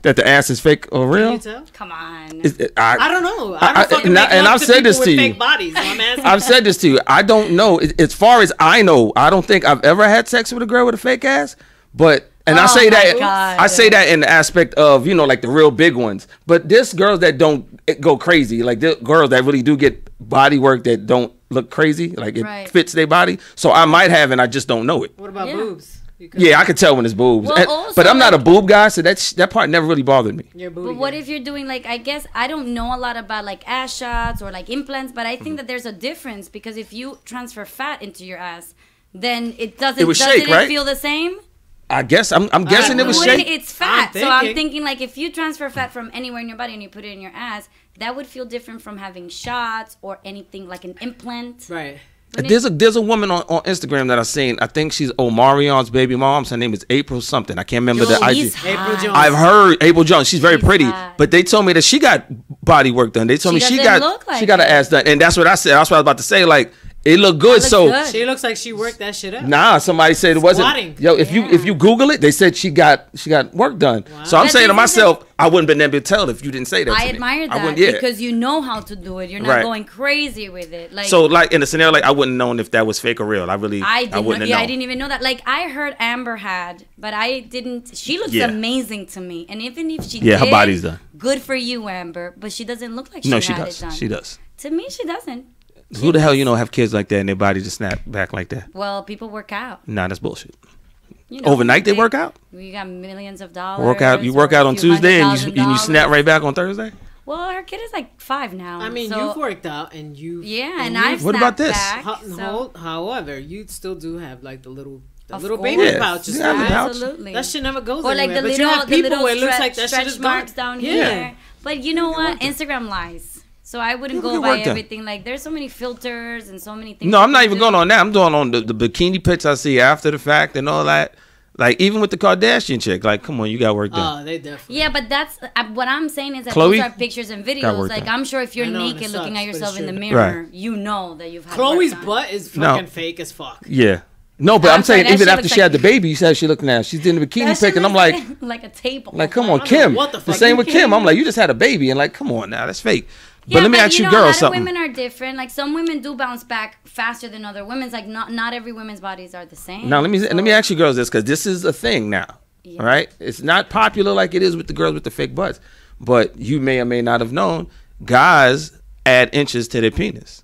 that the ass is fake or Can real. you tell? Come on. I don't know. I- I don't fucking and make I- and love I've to said people this with to you. fake bodies. So I'm asking. I've said this to you. I don't know. As far as I know, I don't think I've ever had sex with a girl with a fake ass. But and I Oh say my that God. I say that in the aspect of, you know, like the real big ones. But there's girls that don't go crazy. Like the girls that really do get body work that don't look crazy. Like it Right. fits their body. So I might have, and I just don't know it. What about Yeah. boobs? You could- Yeah, I could tell when it's boobs. Well, And- also, but I'm not a like- boob guy, so that part never really bothered me. Your booty. But what guy. if you're doing like, I guess I don't know a lot about like ass shots or like implants, but I Mm-hmm. think that there's a difference because if you transfer fat into your ass, then it doesn't. It would doesn't shake, it right? feel the same? I guess I'm guessing it was Wouldn't shake. It's fat, I'm so I'm thinking. thinking like if you transfer fat from anywhere in your body and you put it in your ass, that would feel different from having shots or anything like an implant. Right. There's a woman on Instagram that I've seen. I think she's Omarion's baby mom. Her name is April something. I can't remember Yo, the IG. he's April hot. Jones. I've heard April Jones. She's very She's pretty, hot. but they told me that she got body work done. They told me She she doesn't got look like she got her it. ass done, and that's what I said. That's what I was about to say. Like it looked good. looks So good. She looks like she worked that shit up. nah, somebody said it wasn't. Squatting. Yo, if you Google it, they said she got work done. So I'm But saying to this is myself, I wouldn't been able to tell if you didn't say that. I to me. admire I that wouldn't- yeah. because you know how to do it. You're not Right. going crazy with it. Like So like in the scenario, like I wouldn't known if that was fake or real. I I didn't. wouldn't have Yeah, known. I didn't even know that. Like I heard Amber had, but I didn't. She looks Yeah. amazing to me, and even if she Yeah, her did, body's done. Good for you, Amber. But she doesn't look like she No, she had does. it done. She does. To me, she doesn't. Who the hell have kids like that and their body just snap back like that? Well, people work out. Nah, that's bullshit. You know, Overnight they work out. You got millions of dollars. You work or out a on few Tuesday and you $100,000. snap right back on Thursday. Well, her kid is like 5 now. I mean, so- you've worked out and you. Yeah, and I've What snapped about this? back, so- However, you still do have like the little Of baby course. Yeah. pouches. Yeah, right? pouch. Absolutely. That shit never goes Or like anywhere. the but you little, have the people little where it looks stretch, like that shit stretch is marks gone. down Yeah. here. But you know what? Instagram lies. So I wouldn't People go get by work done. everything. Like there's so many filters and so many things. No, you I'm not can even do. going on that. I'm doing on the bikini pics I see after the fact and all that. Like even with the Kardashian chick, like come on, you got work done. Oh, they definitely. Yeah, but that's what I'm saying is that Chloe? those are pictures and Got videos. work Like done. I'm sure if you're I know, and naked it looking sucks, at but it's yourself in the true. mirror, you know that you've had Chloe's work done. butt is No. fucking fake as fuck. Yeah. No, but I'm I'm saying sorry, that even shit after looks she had the like- baby, you said she looked now. She's in the bikini That shit pic, and I'm looks like, like a table. come on, I don't Kim. know what the The fuck same you with Kim. I'm like, you just had a baby, and like, come on now, that's fake. Yeah, But let me ask you, know, girls, other something. women are different. Like some women do bounce back faster than other women's. Like not every women's bodies are the same. Now let me So- ask you girls this, because this is a thing now. Yeah. All right, it's not popular like it is with the girls with the fake butts, but you may or may not have known guys add inches to their penis.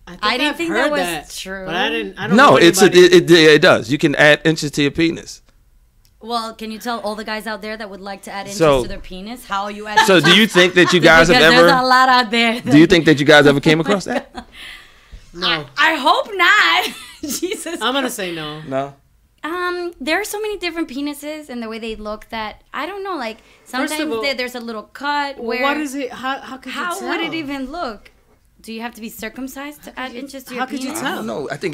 I didn't I've think heard that was true. But I didn't. I don't No, know it's anybody- it does. You can add inches to your penis. Well, can you tell all the guys out there that would like to add inches So- to their penis? How you add? So do you think that you guys have because there's a ever? lot out there. Do you think that you guys ever came across that? No, I hope not. Jesus. I'm gonna say no. No. There are so many different penises and the way they look that I don't know. Like sometimes of all- there's a little cut. Where What is it? How could you How tell? would it even look? Do you have to be circumcised to add inches to your how could you penis? tell? No, I think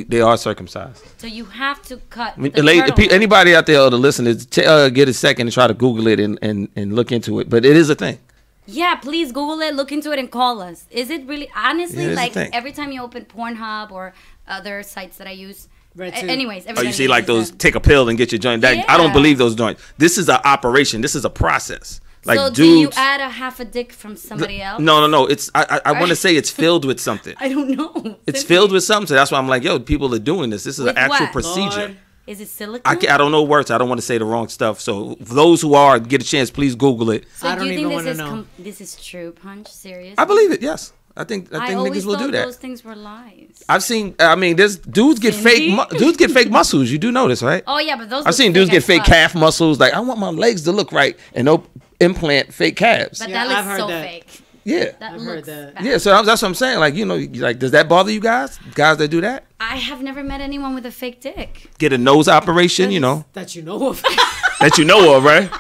they are circumcised. So you have to cut. I mean, the turtle. anybody out there, the listeners, get a second and try to Google it and look into it. But it is a thing. Yeah, please Google it, look into it, and call us. Is it really honestly Yeah, it's a like thing. every time you open Pornhub or other sites that I use? RedTube. Anyways, Oh, you everybody see like uses those them. take a pill and get your joint. I don't Yeah. believe those joints. This is an operation. This is a process. Like so dudes. do you add a half a dick from somebody else? No. It's I want to say it's filled with something. I don't know. It's filled with something. So that's why I'm like, yo, people are doing this. This is With an actual what? procedure. Lord. Is it silicone? I don't know words. I don't want to say the wrong stuff. So for those who are, get a chance, please Google it. So I do don't you even think wanna this is know. this is true, Punch? Serious? I believe it. Yes, I think I niggas always will thought do that. those things were lies. I've seen. I mean, there's dudes get Cindy? dudes get fake muscles. You do know this, right? Oh yeah, but those. I've seen dudes get as fake fuck. calf muscles. Like I want my legs to look right, and they'll implant fake calves. But Yeah, that I've looks heard so that. fake. Yeah. That I've looks heard that. bad. Yeah, so that's what I'm saying. Like, you know, like, does that bother you guys? Guys that do that? I have never met anyone with a fake dick. Get a nose operation, you know, that you know of. that you know of, right?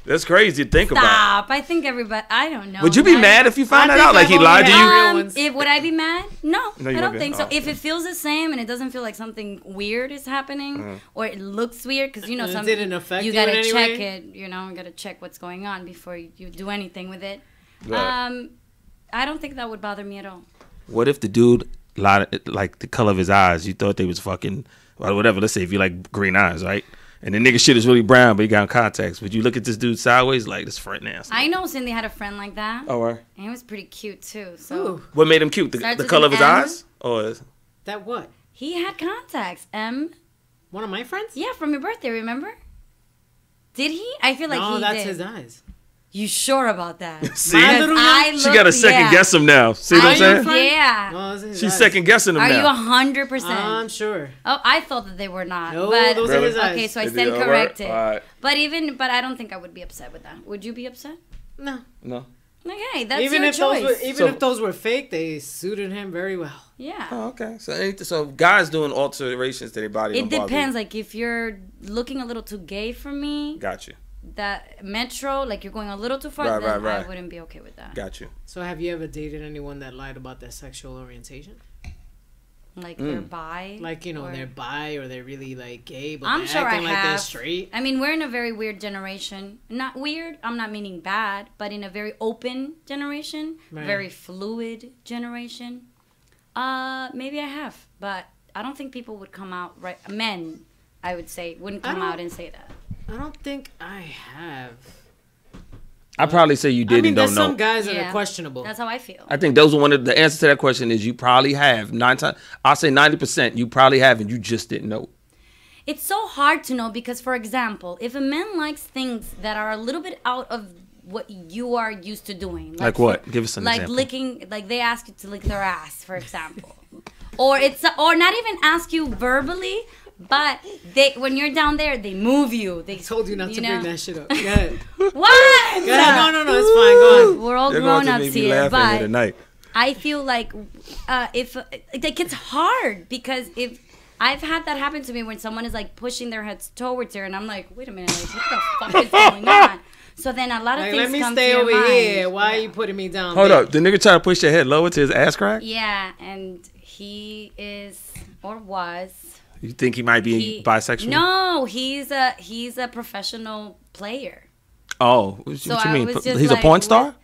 That's crazy to think about. Stop. I think everybody. I don't know. Would you be mad if you found I that think out? Like, I've he only lied to had- you? real ones. Would I be mad? No, No, you I don't wouldn't. think so. Oh, If okay. it feels the same and it doesn't feel like something weird is happening or it looks weird, because you know And it some didn't affect you you gotta in any check way? it. You know, you gotta check what's going on before you do anything with it. Right. I don't think that would bother me at all. What if the dude lied, like the color of his eyes? You thought they was fucking, or whatever. Let's say if you like green eyes, right? And the nigga shit is really brown, but he got contacts. Would you look at this dude sideways like this friend ass? I know Cindy had a friend like that. Oh, right. And he was pretty cute too. So Ooh, What made him cute? The Starts with color of an his M? eyes? Or that what? he had contacts. One of my friends? Yeah, from your birthday, remember? Did he? I feel like no, he that's did. his eyes. You sure about that? See? My Because little I she got to looked- second yeah. guess him now. See what Are I'm you saying? friend? Yeah. No, it's his She's eyes. second guessing him Are you now. 100%? I'm sure. Oh, I thought that they were not. No, but, those are his eyes. okay, so I Is it stand all right? corrected. All right. But I don't think I would be upset with that. Would you be upset? No. No. Okay, that's Even your if choice. So- those were fake, they suited him very well. Yeah. Oh, okay. So guys doing alterations to their body. It don't bother depends. you. Like if you're looking a little too gay for me, Got you. that metro, like you're going a little too far, Right, then right. I wouldn't be okay with that. Got you. So have you ever dated anyone that lied about their sexual orientation? Like they're bi. Like, you know, or- they're bi or they're really like gay, but I'm they're sure I acting like they're have. straight. I mean, we're in a very weird generation. Not weird, I'm not meaning bad, but in a very open generation, Right. very fluid generation. Maybe I have, but I don't think people would come out right. Men, I would say, wouldn't I come don't- out and say that. I don't think I have. I probably say you did I mean, and there's don't know. some guys that Yeah. are questionable. That's how I feel. I think those are one of the answer to that question is you probably have I'll say 90%. You probably have and you just didn't know. It's so hard to know because, for example, if a man likes things that are a little bit out of what you are used to doing, Like what? Give us an like example. licking, like they ask you to lick their ass, for example, or or not even ask you verbally, but when you're down there, they move you. They I told you not to know? bring that shit up. Go ahead. What? Go ahead. No, it's fine. Go on. We're all They're going grown to ups make me here, laugh in here but tonight. I feel like if like it's hard because if I've had that happen to me when someone is like pushing their heads towards her and I'm like, wait a minute, like what the fuck is going on? So then a lot of Like, things let me come stay to your over mind. here. Why are you putting me down? Hold there? up. The nigga try to push your head lower to his ass crack? Yeah, and he is or was You think he might be bisexual? No, he's a professional player. Oh, what So you I mean? was just He's a like, porn star? what-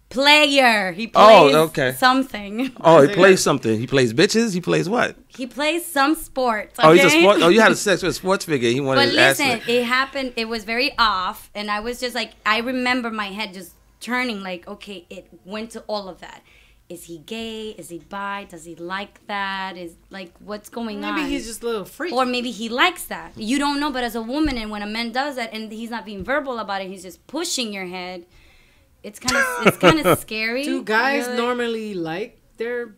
Player. He Oh, plays okay. something. Oh, he plays something. He plays bitches? He plays what? He plays some sports. Oh, he's a okay? sport. Oh, you had a sex with a sports figure. He wanted But his ass listen, licked. it happened. It was very off, and I was just like, I remember my head just turning. Like, okay, it went to all of that. Is he gay? Is he bi? Does he like that? Is like what's going on? Maybe he's just a little freak. or maybe he likes that. You don't know. But as a woman, and when a man does that, and he's not being verbal about it, he's just pushing your head. It's kind of scary. Do guys You're like, normally like their?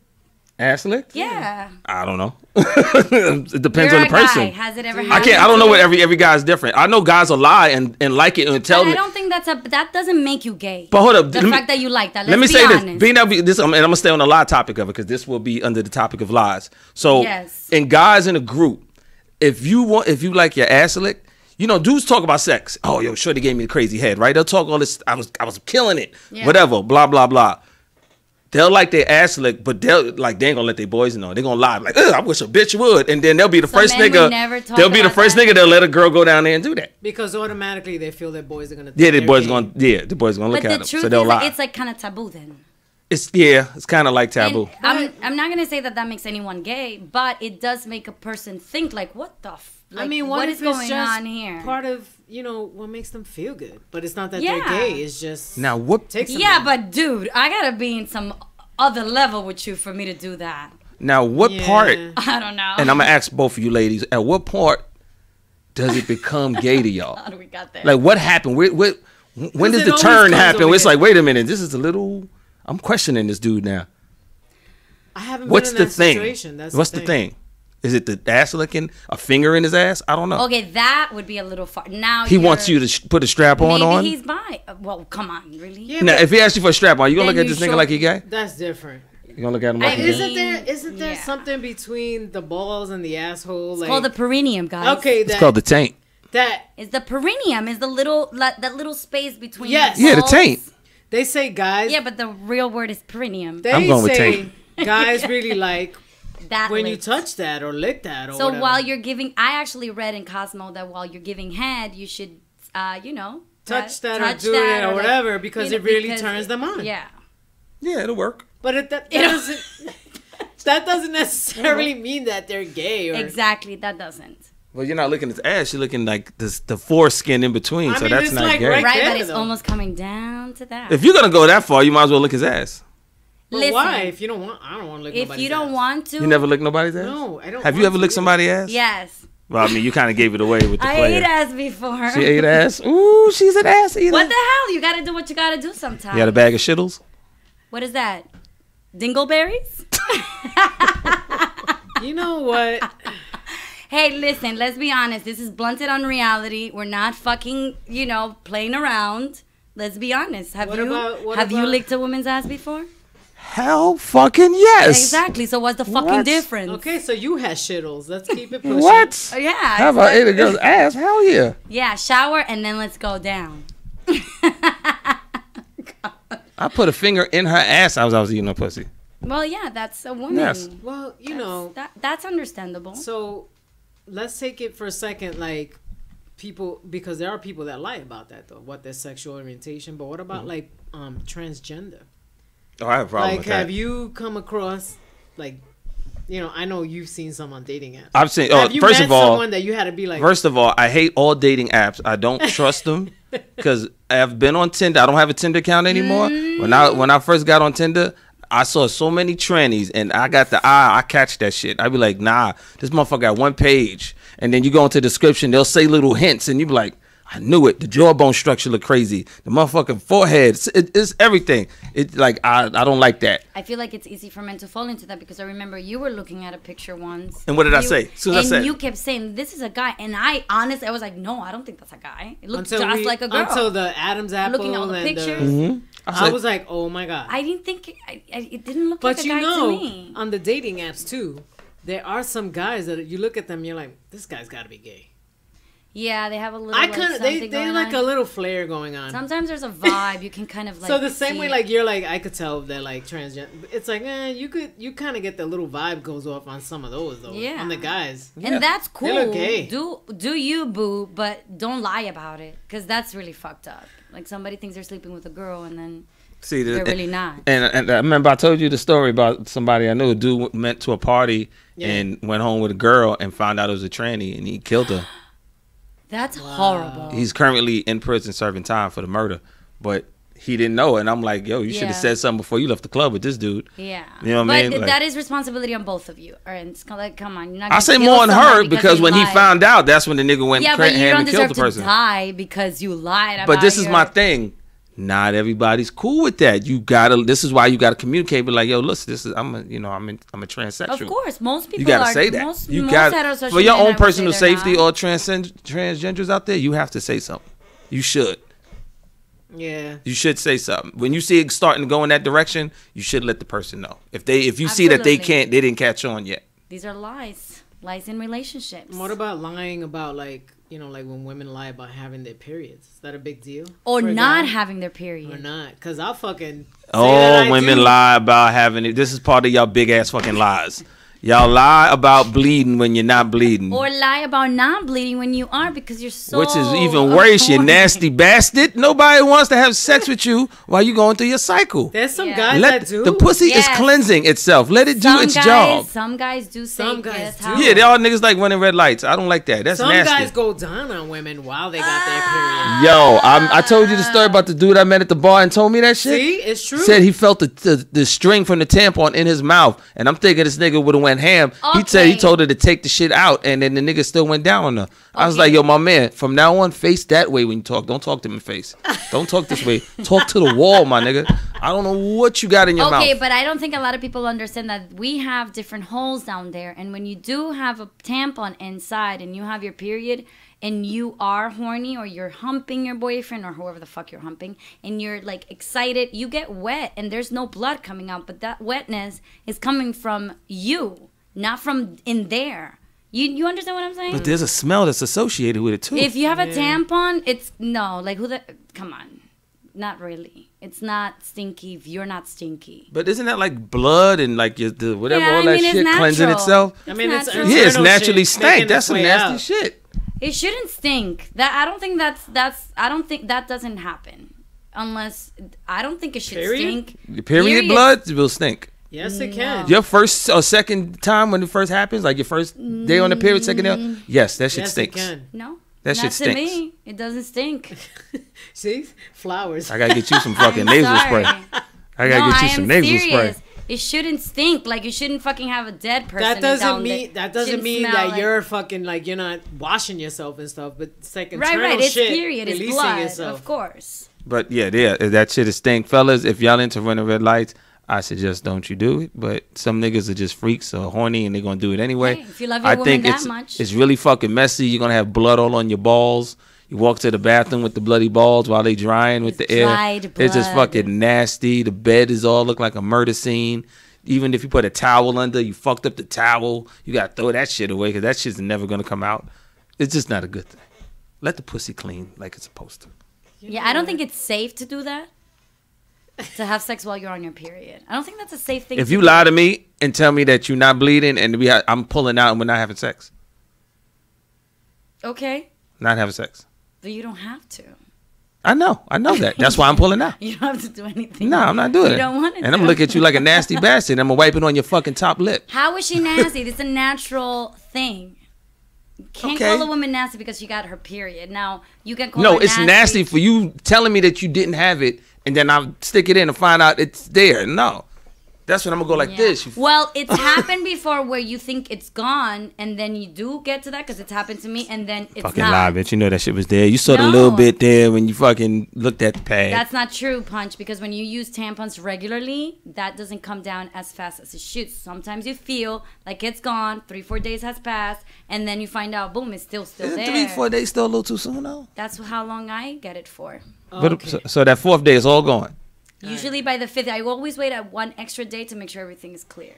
Ass licked? Yeah. I don't know. It depends You're on the a guy. person. Has it ever I happened? can't. I don't to know you? what every guy's different. I know guys will lie and like it and tell But I me. don't think that doesn't make you gay. But hold up. The fact that you like that. Let me Let's say be this. honest. Being that this, and I'm gonna stay on the lie topic of it because this will be under the topic of lies. So, Yes. in guys in a group, if you like your ass licked, you know, dudes talk about sex. Oh, yo, shorty gave me the crazy head, right? They'll talk all this. I was killing it. Yeah. Whatever. Blah blah blah. They'll like their ass licked, but they ain't gonna let their boys know. They're gonna lie like, ugh, I wish a bitch would, and then they'll be the So first men nigga. would never talk They'll be the about first that? nigga. They'll let a girl go down there and do that. Because automatically they feel that boys are gonna. Yeah, think the boys they're gonna. gay. Yeah, the boys gonna look But at the them, truth so they'll is, lie. it's like kind of taboo then. It's kind of like And taboo. I'm not gonna say that makes anyone gay, but it does make a person think like, what the. Like, I mean, what what is if it's going just on here? part of what makes them feel good? But it's not that Yeah. they're gay. It's just Now what? takes them Yeah, there. but dude, I gotta be in some other level with you for me to do that. Now what Yeah. part? I don't know. And I'm gonna ask both of you ladies. At what part does it become gay to y'all? How do we got there? Like what happened? When does it the always turn comes happen? over It's here. like, wait a minute, this is a little. I'm questioning this dude now. I haven't What's been in the that thing? situation. That's What's the thing? Is it the ass licking? A finger in his ass? I don't know. Okay, that would be a little far. Now He wants you to put a strap on. Maybe he's bi. Well, come on, really? Yeah, Now, but if he asks you for a strap on, you gonna Then look at you this nigga show- like he gay? that's different. You gonna look at him like he Isn't gay? there Yeah. something between the balls and the asshole? It's like, called the perineum, guys. okay, It's called the taint. that It's the perineum. Is the that little space between. Yes. the Yeah, the balls. taint. they say guys. Yeah, but the real word is perineum. They I'm going with say taint. guys really like That when you licked. touch that or lick that or So whatever. while you're giving, I actually read in Cosmo that while you're giving head, you should, touch that or do it or like, whatever because it really because turns them on. Yeah. Yeah, it'll work. But that doesn't necessarily mean that they're gay. Or, Exactly. That doesn't. Well, you're not licking his ass. You're licking like the foreskin in between. I So mean, that's it's not like gay. right Right, there, but it's though. almost coming down to that. If you're gonna go that far, you might as well lick his ass. But Listen, why? If you don't want, I don't want to lick if nobody's you don't ass. want to, You never lick nobody's ass. No, I don't. Have you want ever to licked either. somebody's ass? yes, Well, I mean, you kind of gave it away with the I player. ate ass before. She ate ass. Ooh, she's an ass eater. What the hell? You gotta do what you gotta do sometimes. You got a bag of shittles? What is that? Dingleberries? You know what? Hey, listen, let's be honest. This is blunted on reality. We're not fucking, playing around. Let's be honest. Have What you about- licked a woman's ass before? Hell fucking yes. Exactly. So what's the fucking What? difference? Okay, so you had shittles. Let's keep it pushing. What? Yeah. Have I ate a girl's ass? Hell yeah. Yeah, shower and then let's go down. I put a finger in her ass as I was eating her pussy. Well, yeah, that's a woman. Yes. Well, you know, That's understandable. so let's take it for a second, like people, because there are people that lie about that though, what their sexual orientation. But what about like transgender? Oh, I have a problem Like, with that. have you come across like, I know you've seen some on dating apps. I've seen. Have you First met of all, someone that you had to be like, First of all, I hate all dating apps. I don't trust them because I've been on Tinder. I don't have a Tinder account anymore. When I first got on Tinder, I saw so many trannies, and I got the eye. I catch that shit. I be like, nah, this motherfucker got one page, and then you go into the description, they'll say little hints, and you be like, I knew it. The jawbone structure look crazy. The motherfucking forehead, it's everything. It's like I don't like that. I feel like it's easy for men to fall into that because I remember you were looking at a picture once. And what did I say? As soon as I and said- you kept saying, this is a guy. And I was like, no, I don't think that's a guy. It looked until just like a girl. until the Adam's apple Looking at all the and pictures. I was like, oh my god. I didn't think, it didn't look But like a guy to me. on the dating apps too, there are some guys that you look at them, you're like, this guy's got to be gay. Yeah, they have a little I like, kind of something they going like on. a little flare going on. Sometimes there's a vibe. You can kind of like So the same see way, it. like you're like, I could tell they're like transgender. It's like, you kind of get the little vibe goes off on some of those though. Yeah. On the guys. And that's cool. They look gay. Do you, boo, but don't lie about it. Because that's really fucked up. Like somebody thinks they're sleeping with a girl and then See, they're really not. And I remember I told you the story about somebody I knew. A dude went to a party Yeah. and went home with a girl and found out it was a tranny and he killed her. That's horrible. He's currently in prison serving time for the murder, but he didn't know. And I'm like, yo, you should have Yeah. said something before you left the club with this dude. Yeah. You know what but I mean? Like- that is responsibility on both of you. Or it's kind of like, come on, you're not I gonna say kill more on her somebody because when he lied. found out, that's when the nigga went Yeah, but you ham don't and killed deserve the to person. die because you lied about But this is your- my thing. Not everybody's cool with that. You gotta. This is why you gotta communicate. But like, yo, listen, this is I'm a transsexual. Of course, most people You gotta are, say that. Most, You most got heterosexual for your men, I own would say personal they're safety not. or transgenders out there. You have to say something. You should. Yeah. You should say something. When you see it starting to go in that direction, you should let the person know. If you see that they Absolutely. they didn't catch on yet. These are lies in relationships. What about lying about like when women lie about having their periods? Is that a big deal? or for a not guy? having their period? Or not? Because I'll fucking say that I Women do. lie about having it. This is part of y'all big ass fucking lies. Y'all lie about bleeding when you're not bleeding. Or lie about not bleeding when you are because you're so. Which is even worse, you horny. nasty bastard. Nobody wants to have sex with you while you're going through your cycle. There's some Yeah. guys Let that do. the pussy is Yes. cleansing itself. Let it do Some its guys, job. Some guys do say Some get guys a do. towel. Yeah, they all niggas like running red lights. I don't like that. That's Some nasty. guys go down on women while they got their period. Yo, I told you the story about the dude I met at the bar and told me that shit. See, it's true. Said he felt the string from the tampon in his mouth, and I'm thinking this nigga would have went ham. He told her to take the shit out, and then the nigga still went down on her. I was Okay. like, yo, my man, from now on, face that way when you talk. Don't talk to my face. Don't talk this way. Talk to the wall, my nigga. I don't know what you got in your mouth. Okay, but I don't think a lot of people understand that we have different holes down there. And when you do have a tampon inside and you have your period and you are horny or you're humping your boyfriend or whoever the fuck you're humping and you're like excited, you get wet and there's no blood coming out. But that wetness is coming from you, not from in there. You understand what I'm saying? But there's a smell that's associated with it too. If you have a tampon, it's no, like come on. Not really. It's not stinky if you're not stinky. But isn't that like blood and like the whatever Yeah, all I that mean, it's shit cleansing natural. itself? I mean, it's natural. Yeah, it's internal naturally shit stank. making That's its some way nasty out. shit. It shouldn't stink. I don't think I don't think that doesn't happen. Unless I don't think it should Period? stink. Your period blood will stink. Yes, it can. Your first or second time when it first happens, like your first day on the period, second day, yes, that shit Yes, it stinks. can. No. That not shit to stinks. me. It doesn't stink. See? Flowers. I gotta get you some fucking I'm nasal sorry. spray. I gotta get you some nasal serious. spray. It shouldn't stink. Like you shouldn't fucking have a dead person. That doesn't down mean there. that doesn't Shouldn't mean smell that like- you're fucking like you're not washing yourself and stuff, but it's like internal right. It's shit period. It's releasing blood. itself. Of course. But yeah, that shit is stink, fellas. If y'all into running red lights, I suggest don't you do it. But some niggas are just freaks or horny and they're gonna do it anyway. Hey, if you love your I woman think that much. it's really fucking messy. You're gonna have blood all on your balls. You walk to the bathroom with the bloody balls while they drying with It's the air. dried It's just blood. fucking nasty. The bed is all look like a murder scene. Even if you put a towel under, you fucked up the towel. You gotta throw that shit away because that shit's never gonna come out. It's just not a good thing. Let the pussy clean like it's supposed to. Yeah, I don't think it's safe to do that. To have sex while you're on your period. I don't think that's a safe thing. If to you do. lie to me and tell me that you're not bleeding and I'm pulling out and we're not having sex, Okay, not having sex. but you don't have to. I know that. That's why I'm pulling out. You don't have to do anything. No, I'm not doing You it. don't want to. And I'm looking at you like a nasty bastard. I'm gonna wipe it on your fucking top lip. How is she nasty? It's a natural thing. You can't Okay. call a woman nasty because she got her period. Now you can call No, her it's nasty for you telling me that you didn't have it and then I'll stick it in and find out it's there. No. That's when I'm gonna go like Yeah. this. You Well, it's happened before where you think it's gone and then you do get to that because it's happened to me and then it's fucking not. lie, bitch. You know that shit was there. You saw the No. little bit there when you fucking looked at the pad. That's not true, Punch, because when you use tampons regularly, that doesn't come down as fast as it should. Sometimes you feel like it's gone, 3-4 days has passed, and then you find out, boom, it's still Isn't there. 3-4 days still a little too soon though? That's how long I get it for. But Okay. so that fourth day is all gone. Usually by the 5th, I always wait at one extra day to make sure everything is clear.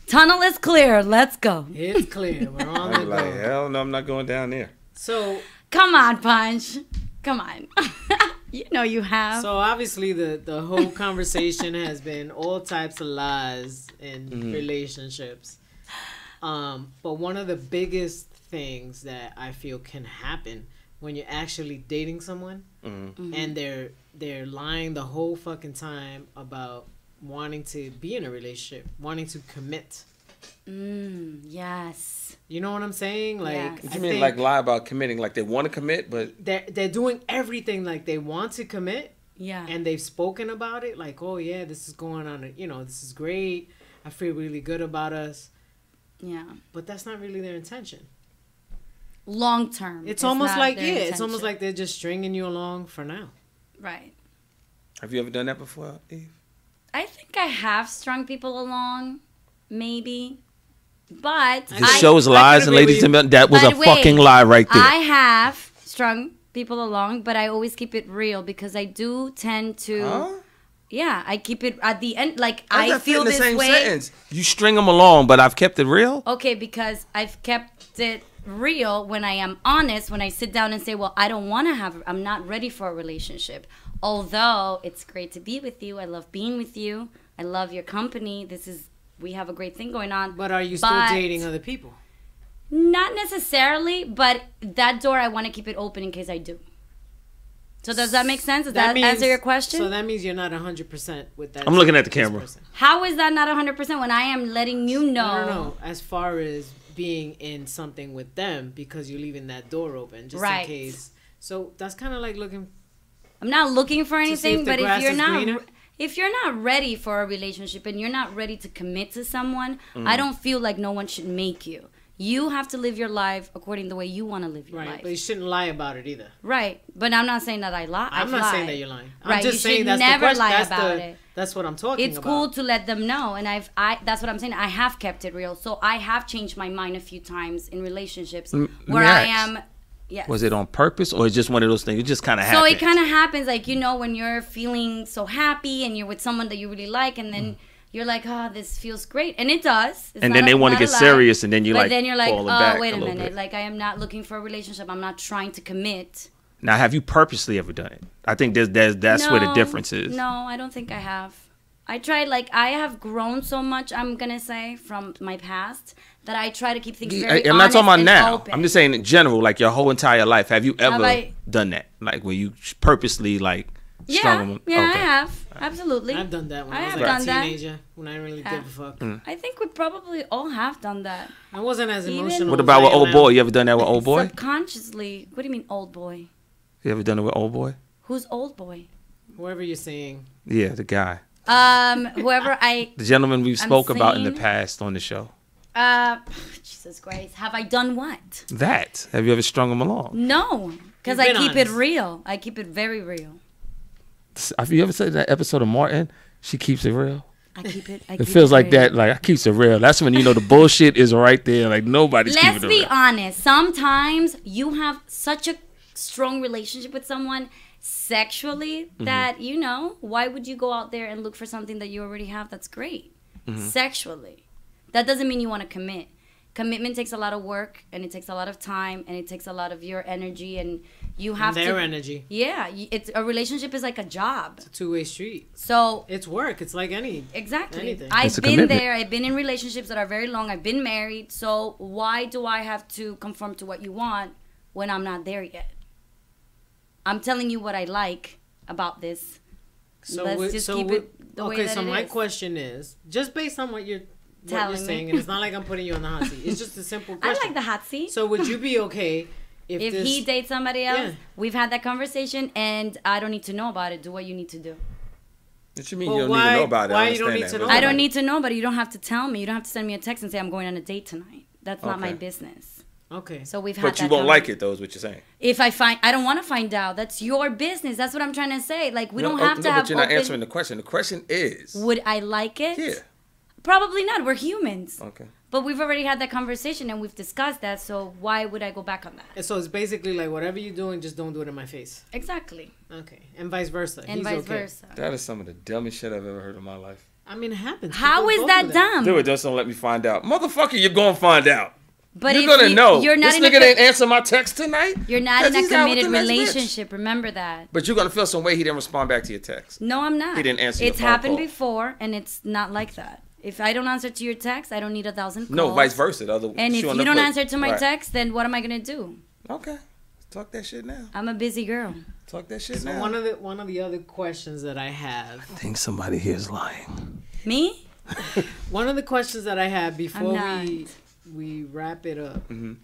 Tunnel is clear. Let's go. It's clear. We're on the go. hell no, I'm not going down there. So Come on, Punch. Come on. You know you have. So obviously the whole conversation has been all types of lies in relationships. But one of the biggest things that I feel can happen when you're actually dating someone and they're lying the whole fucking time about wanting to be in a relationship, wanting to commit. Yes. You know what I'm saying? Like, Yes. What I you mean think like lie about committing? Like they want to commit, but they're doing everything like they want to commit. Yeah. And they've spoken about it like, oh yeah, this is going on, this is great, I feel really good about us, Yeah. but that's not really their intention. Long term. It's almost like their it's almost intention. like they're just stringing you along for now. Right. have you ever done that before, Eve? I think I have strung people along, maybe. But This show is lies, can and ladies and believe- gentlemen, that was a But wait, fucking lie right there. I have strung people along, but I always keep it real because I do tend to. Huh? Yeah, I keep it at the end. Like How does I that fit feel in the this same way. sentence? You string them along, but I've kept it real. Okay, because I've kept it real when I am honest, when I sit down and say, well, I don't want to I'm not ready for a relationship. Although it's great to be with you. I love being with you. I love your company. We have a great thing going on. But are you still dating other people? Not necessarily, but that door, I want to keep it open in case I do. So does that make sense? Does that answer your question? So that means you're not 100% with that. I'm looking at the this camera. person. How is that not 100% when I am letting you know? No. As far as being in something with them because you're leaving that door open just Right. in case. So that's kind of like looking. I'm not looking for see if anything, the but grass is greener? if you're not ready for a relationship and you're not ready to commit to someone, Mm. I don't feel like no one should make you. You have to live your life according to the way you want to live your Right, life. but you shouldn't lie about it either. Right, but I'm not saying that I lie. I'm not saying that you're lying. I'm Right, just you saying should that's never the question. lie That's about it. That's what I'm talking It's about. cool to let them know, and I that's what I'm saying. I have kept it real, so I have changed my mind a few times in relationships where I ask. am. Yes. Was it on purpose or it's just one of those things? It just kind of So happened. it kind of happens, like, you know, when you're feeling so happy and you're with someone that you really like, and then you're like, oh, this feels great, and it does. It's and not then they want to not a get lie. serious, and then you But like then you're like, falling oh, back wait a little minute, bit. like I am not looking for a relationship. I'm not trying to commit. Now, have you purposely ever done it? I think that's where the difference is. No, I don't think I have. I tried, like, I have grown so much, I'm gonna say, from my past, that I try to keep things very I'm not talking about honest and now. open. I'm just saying in general, like your whole entire life. Have you ever I- done that? Like where you purposely like Yeah, strung them? yeah, Okay. I have. Absolutely. I've done that when I I was have like a done that. teenager, when I didn't really give a fuck. I think we probably all have done that. I wasn't as Even- emotional. What as about I with am old now. boy? You ever done that with old boy? Subconsciously. What do you mean, old boy? You ever done it with old boy? Who's old boy? Whoever you're saying. Yeah, the guy, Whoever I. the gentleman we spoke about in the seeing- past on the show. Jesus Christ. Have I done what? That have you ever strung him along? No, because You've I been keep it honest. real. I keep it very real. Have you ever said that episode of Martin? She keeps it real. I keep it. It feels like that. Like I keeps it real. That's when you know the bullshit is right there. Like nobody's Let's keeping it be real. honest. Sometimes you have such a strong relationship with someone sexually Mm-hmm. that, you know, why would you go out there and look for something that you already have that's great? Mm-hmm. Sexually. That doesn't mean you want to commit. Commitment takes a lot of work, and it takes a lot of time, and it takes a lot of your energy, and you have Their to. energy. Yeah, it's a relationship is like a job. Two-way street. So It's work. It's like any. exactly, Anything. I've It's a been commitment. there. I've been in relationships that are very long. I've been married. So why do I have to conform to what you want when I'm not there yet? I'm telling you what I like about this. Let's just keep it the way okay, that so it my is. question is, just based on what you're Telling me. saying, and it's not like I'm putting you on the hot seat. It's just a simple I question. like the hot seat. So would you be okay if this, he dates somebody else, Yeah. we've had that conversation, and I don't need to know about it. Do what you need to do. What you mean Well, you don't why- need to know about it? why I you don't understand need to that, know but- I don't need to know, but you don't have to tell me. You don't have to send me a text and say I'm going on a date tonight. That's not my Okay. business. Okay. So we've had But that you won't like conversation. it though, is what you're saying. If I don't want to find out. That's your business. That's what I'm trying to say. Like we don't No, have no, to have. But you're not open- answering the question. The question is. Would I like it? Yeah. Probably not. We're humans. Okay. But we've already had that conversation and we've discussed that. So why would I go back on that? And so it's basically like whatever you're doing, just don't do it in my face. Exactly. Okay. And vice versa. And He's vice okay. versa. That is some of the dumbest shit I've ever heard in my life. I mean, it happens. How People is go that through dumb? Do it. Just don't let me find out. Motherfucker, you're going to find out. But you're if going to know. You're not this in nigga a, didn't answer my text tonight. You're not 'Cause in a he's out with committed the next bitch. relationship. Remember that. But you're going to feel some way he didn't respond back to your text. No, I'm not. He didn't answer your It's phone happened call. before, and it's not like that. If I don't answer to your text, I don't need 1,000 calls. No, vice versa. The other, And if she on you the don't flip. answer to my Right. text, then what am I gonna do? Okay. Talk that shit now. I'm a busy girl. Talk that shit So now. one of the other questions that I have, I think somebody here is lying. Me? one of the questions that I have before not. we wrap it up. Mm-hmm.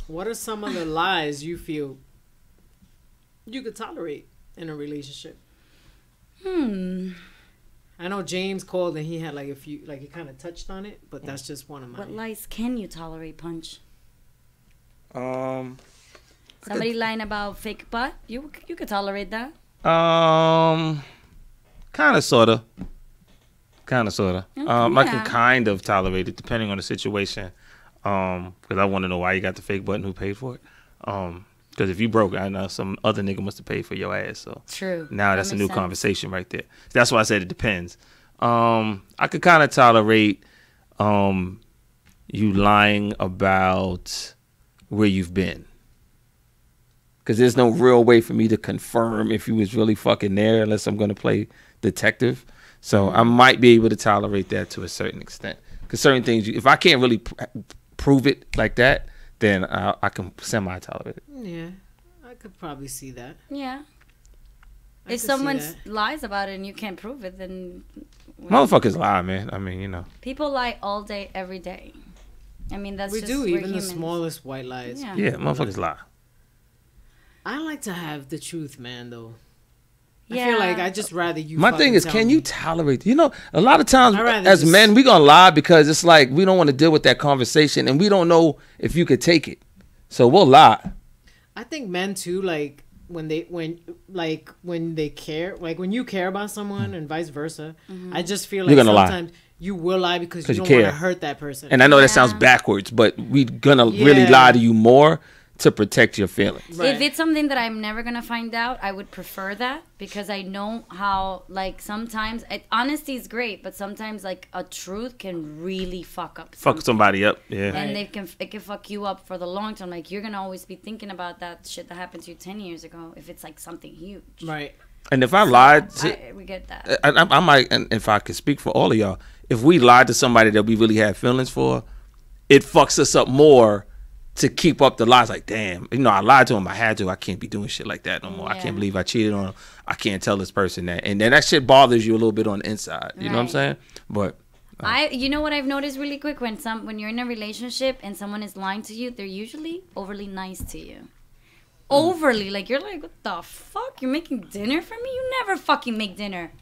What are some of the lies you feel you could tolerate in a relationship? I know James called and he had like a few, like he kind of touched on it, but that's just one of mine. What lies can you tolerate, Punch? Um, Somebody lying about fake butt? You could tolerate that. kind of, sorta. Kind of, sorta. I yeah. can kind of tolerate it depending on the situation. Because I want to know why you got the fake button, who paid for it. Because if you broke, I know some other nigga must have paid for your ass. So True. now That that's a makes new sense. conversation right there. That's why I said it depends. I could kind of tolerate you lying about where you've been. Because there's no real way for me to confirm if you was really fucking there unless I'm going to play detective. So I might be able to tolerate that to a certain extent. Because certain things, if I can't really prove it like that, then I can semi-tolerate it. Yeah, I could probably see that. Yeah. I could If see someone that. lies about it and you can't prove it, then Motherfuckers lie, man. I mean, you know. people lie all day, every day. I mean, that's we just do, we're even humans. the smallest white lies. Yeah. Yeah, motherfuckers lie. I like to have the truth, man, though. I feel like I just rather you. My thing is, tell can me. you tolerate? You know, a lot of times I'd rather as just- men, we gonna lie because it's like we don't want to deal with that conversation, and we don't know if you could take it, so we'll lie. I think men too, like when they care, like when you care about someone and vice versa. I just feel like You're gonna lie. sometimes you will lie because 'Cause you you don't want to care. hurt that person. And I know that Yeah. sounds backwards, but we gonna really Yeah. lie to you more to protect your feelings. Right. If it's something that I'm never gonna find out, I would prefer that because I know how like sometimes honesty is great, but sometimes like a truth can really fuck up. Fuck somebody up, yeah. And it can fuck you up for the long term. Like you're gonna always be thinking about that shit that happened to you 10 years ago if it's like something huge. right. And if I lied, to, We get that. I might, and if I could speak for all of y'all, if we lied to somebody that we really had feelings for, it fucks us up more to keep up the lies. Like, damn, you know, I lied to him. I had to. I can't be doing shit like that no more. I Yeah. can't believe I cheated on him. I can't tell this person that. And then that shit bothers you a little bit on the inside. You know what I'm Right. saying? But You know what I've noticed really quick when you're in a relationship and someone is lying to you, they're usually overly nice to you. Overly, like you're like, what the fuck? You're making dinner for me? You never fucking make dinner.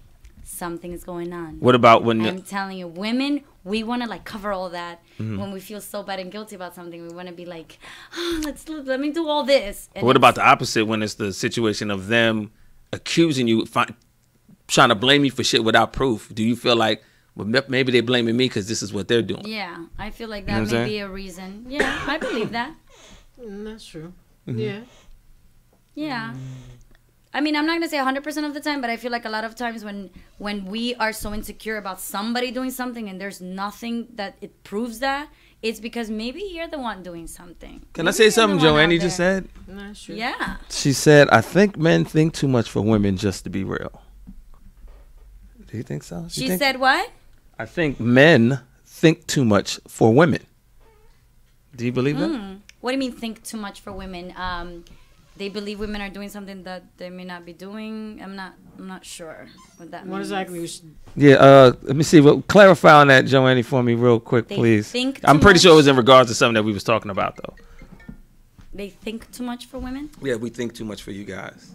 Something is going on. what about when? I'm telling you, women, we want to like cover all that. When we feel so bad and guilty about something, we want to be like, oh, let me do all this. And What it's- about the opposite when it's the situation of them accusing you, trying to blame you for shit without proof? Do you feel like, well, maybe they're blaming me because this is what they're doing? Yeah, I feel like You know that what I'm may be a reason. Yeah, I believe that. That's true. Mm-hmm. Yeah. Yeah. I mean, I'm not going to say 100% of the time, but I feel like a lot of times when we are so insecure about somebody doing something and there's nothing that it proves that, it's because maybe you're the one doing something. Can I Maybe say you're the something one out Joanne just there. said? That's true. Yeah. She said, I think men think too much for women just to be real. Do you think so? She said what? I think men think too much for women. Do you believe that? What do you mean think too much for women? They believe women are doing something that they may not be doing. I'm not sure what that means. What exactly? Yeah, let me see. Well, clarify on that, Joanne, for me real quick, They please. think too I'm pretty much. sure it was in regards to something that we was talking about, though. They think too much for women? Yeah, we think too much for you guys.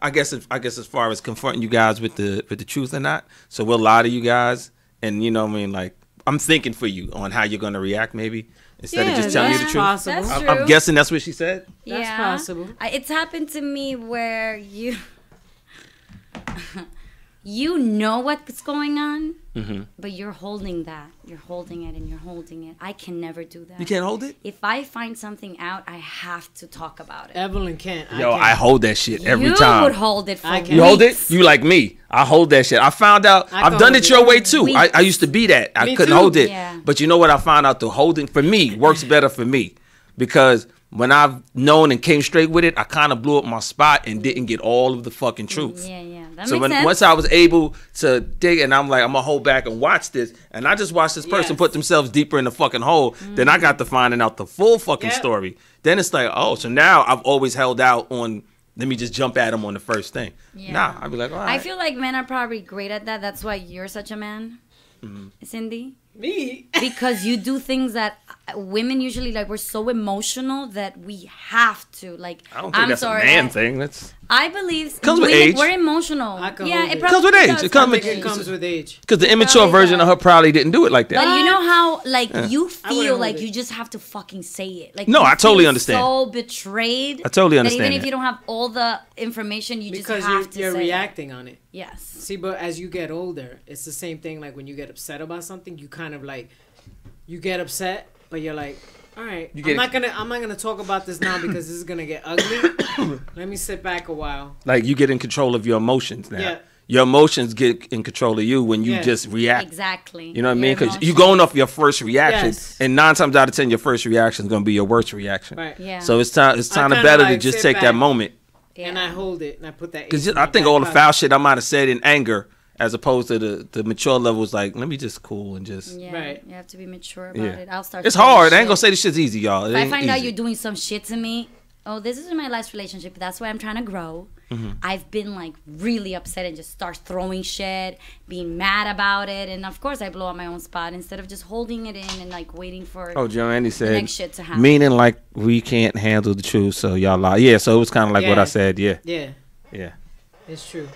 I guess as far as confronting you guys with the truth or not. So we'll lie to you guys, and you know what I mean, like I'm thinking for you on how you're gonna react, maybe instead of just telling you the that's truth. possible. That's I'm true. guessing that's what she said. That's possible. It's happened to me where you know what's going on, but you're holding that. You're holding it and you're holding it. I can never do that. You can't hold it. If I find something out, I have to talk about it. Evelyn can't. Yo, can't. I hold that shit every you time. would hold it for I can't. You hold it? weeks. You like me. I hold that shit. I found out. I I've can done hold it it. your way too. Weeks. I used to be that. I Me couldn't too. hold it. Yeah. But you know what I found out? The holding for me works better for me because when I've known and came straight with it, I kind of blew up my spot and didn't get all of the fucking truth. Yeah. That So makes sense. once I was able to dig, and I'm like, I'm gonna hold back and watch this, and I just watched this person Yes. put themselves deeper in the fucking hole. Then I got to finding out the full fucking Yep. story. Then it's like, oh, so now I've always held out on. Let me just jump at them on the first thing. Yeah. Nah, I'd be like, all right. I feel like men are probably great at that. That's why you're such a man, Cindy. Me. Because you do things that women usually like. We're so emotional that we have to like. I don't think I'm that's sorry, a man thing. That's I believe Comes with women, age. We're emotional. I can yeah, hold it it. probably Comes with age. does It I comes think with- it comes with age. because the immature Probably version of does. her probably didn't do it like that. But you know how like you wouldn't feel hold like it. you just have to fucking say it. Like No, you I totally feel understand. So betrayed. I totally That understand even if that. you don't have all the information, you Because just have to you're say reacting on it. It. Yes. See, but as you get older, it's the same thing. Like when you get upset about something, you kind of like, you get upset, but you're like, all right, You I'm get- not gonna talk about this now because this is gonna get ugly. Let me sit back a while. Like you get in control of your emotions now. Yeah. Your emotions get in control of you when you Yeah. just react. Exactly. You know what I mean? Your Because you emotions. going off your first reaction, Yes. and 9 times out of 10, your first reaction is going to be your worst reaction. Right. Yeah. So it's time. It's I kind of kinda better to like just sit take that back. moment. Yeah. And I hold it and I put that. Because ace in I my think back all the pocket. foul shit I might have said in anger, as opposed to the mature levels, like let me just cool and just. Yeah, Right. you have to be mature about Yeah. it. I'll start. It's saying hard. I ain't shit. gonna say this shit's easy, y'all. It If I ain't find out easy. you're doing some shit to me, oh, this is my last relationship. That's why I'm trying to grow. Mm-hmm. I've been like really upset and just start throwing shit, being mad about it, and of course I blow up my own spot instead of just holding it in and like waiting for Oh, Joanne said, next shit to happen. meaning like we can't handle the truth, so y'all lie. Yeah, so it was kind of like what I Yeah. said. Yeah, Yeah, yeah. it's true.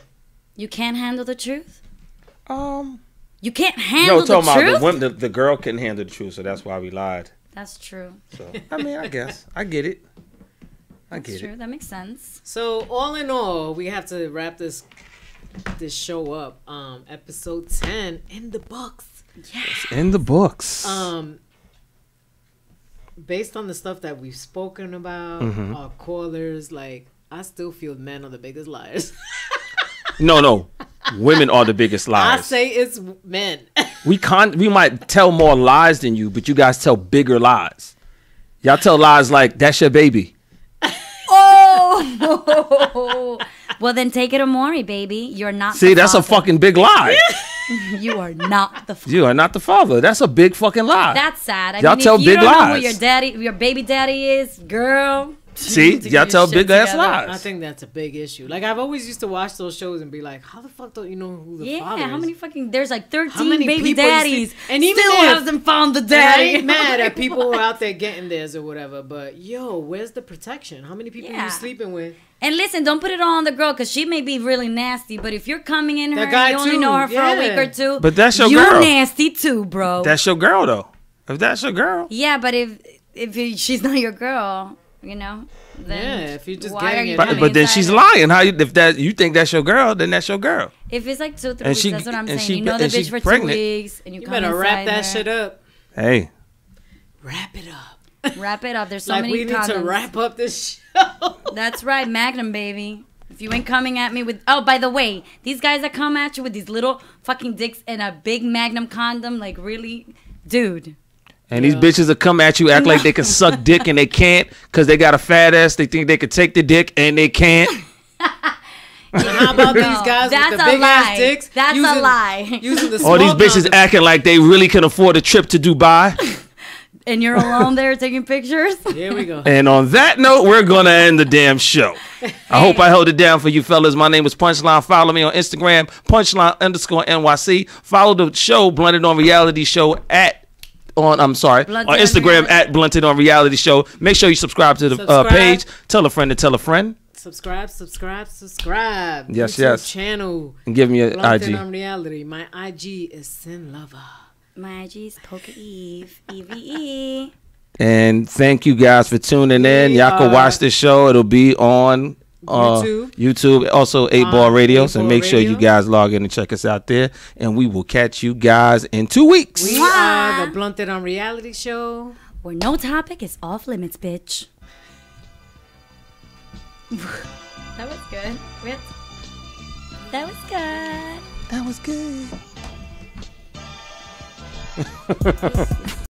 You can't handle the truth. Um, You can't handle no, talking the about truth. the women. The girl couldn't handle the truth, so that's why we lied. That's true. So I mean, I guess I get it. I That's get true. it. That makes sense. So all in all, we have to wrap this show up. Episode 10 in the books. In the books. Based on the stuff that we've spoken about, Mm-hmm. our callers, like I still feel men are the biggest liars. No. Women are the biggest I liars. say it's men. We might tell more lies than you, but you guys tell bigger lies. Y'all tell lies like that's your baby. Oh. Well, then take it, Amori, baby. You're not. See, the that's a father. fucking big lie. You are not the. You are not the father. That's a big fucking lie. That's sad. I Y'all mean, tell if you big don't know lies. who your baby daddy is, girl. See, you need to y'all get tell your shit big ass together. lies. I think that's a big issue. Like I've always used to watch those shows and be like, how the fuck don't you know who the Yeah, father is? how many fucking? There's like 13 many baby people you see- daddies, and even still if- hasn't found the And I daddy. ain't mad at people who are out there getting theirs or whatever, but yo, where's the protection? How many people are Yeah. you sleeping with? And listen, don't put it all on the girl because she may be really nasty. But if you're coming in her, That guy and you only too, know her for a week yeah. or two. But that's your you girl. nasty too, bro. That's your girl though. If that's your girl, Yeah, but she's not your girl, you know. Then Yeah, if you're just why getting are you it but, coming but then inside she's her? lying. How you think that's your girl? Then that's your girl. If it's like 2-3 And weeks, she- that's what I'm and saying. she- You know the and bitch she's for pregnant. 2 weeks, and you You come better wrap inside that her. shit up. Hey, Wrap it up. Wrap it up. There's so Like many we need condoms. to wrap up this show. That's right, Magnum baby. If you ain't coming at me with, oh, by the way, these guys that come at you with these little fucking dicks and a big Magnum condom, like really, dude. and these bitches that come at you act like they can suck dick and they can't because they got a fat ass. They think they could take the dick and they can't. And how about these guys That's with the a big lie. ass dicks? That's a lie. Using the small All these bitches condom. acting like they really can afford a trip to Dubai. And you're alone there taking pictures. Here we go. And on that note, we're gonna end the damn show. I hope I held it down for you fellas. My name is Punchline. Follow me on Instagram, Punchline_NYC. Follow the show, Blunted on Reality Show on Blunted on on Instagram Reality. at Blunted on Reality Show. Make sure you subscribe to the Subscribe. page. Tell a friend to tell a friend. Subscribe. Yes, YouTube yes. channel. And give me an Blunted IG. on Reality. My IG is Sin Lover. My IG's Poker Eve. EVE. And thank you guys for tuning in. Y'all can watch the show. It'll be on YouTube. Also 8 Ball Radio. So 8 Ball make sure you Radio. guys log in and check us out there. And we will catch you guys in 2 weeks. We are the Blunted on Reality Show. Where no topic is off limits, bitch. That was good. That was good. That was good.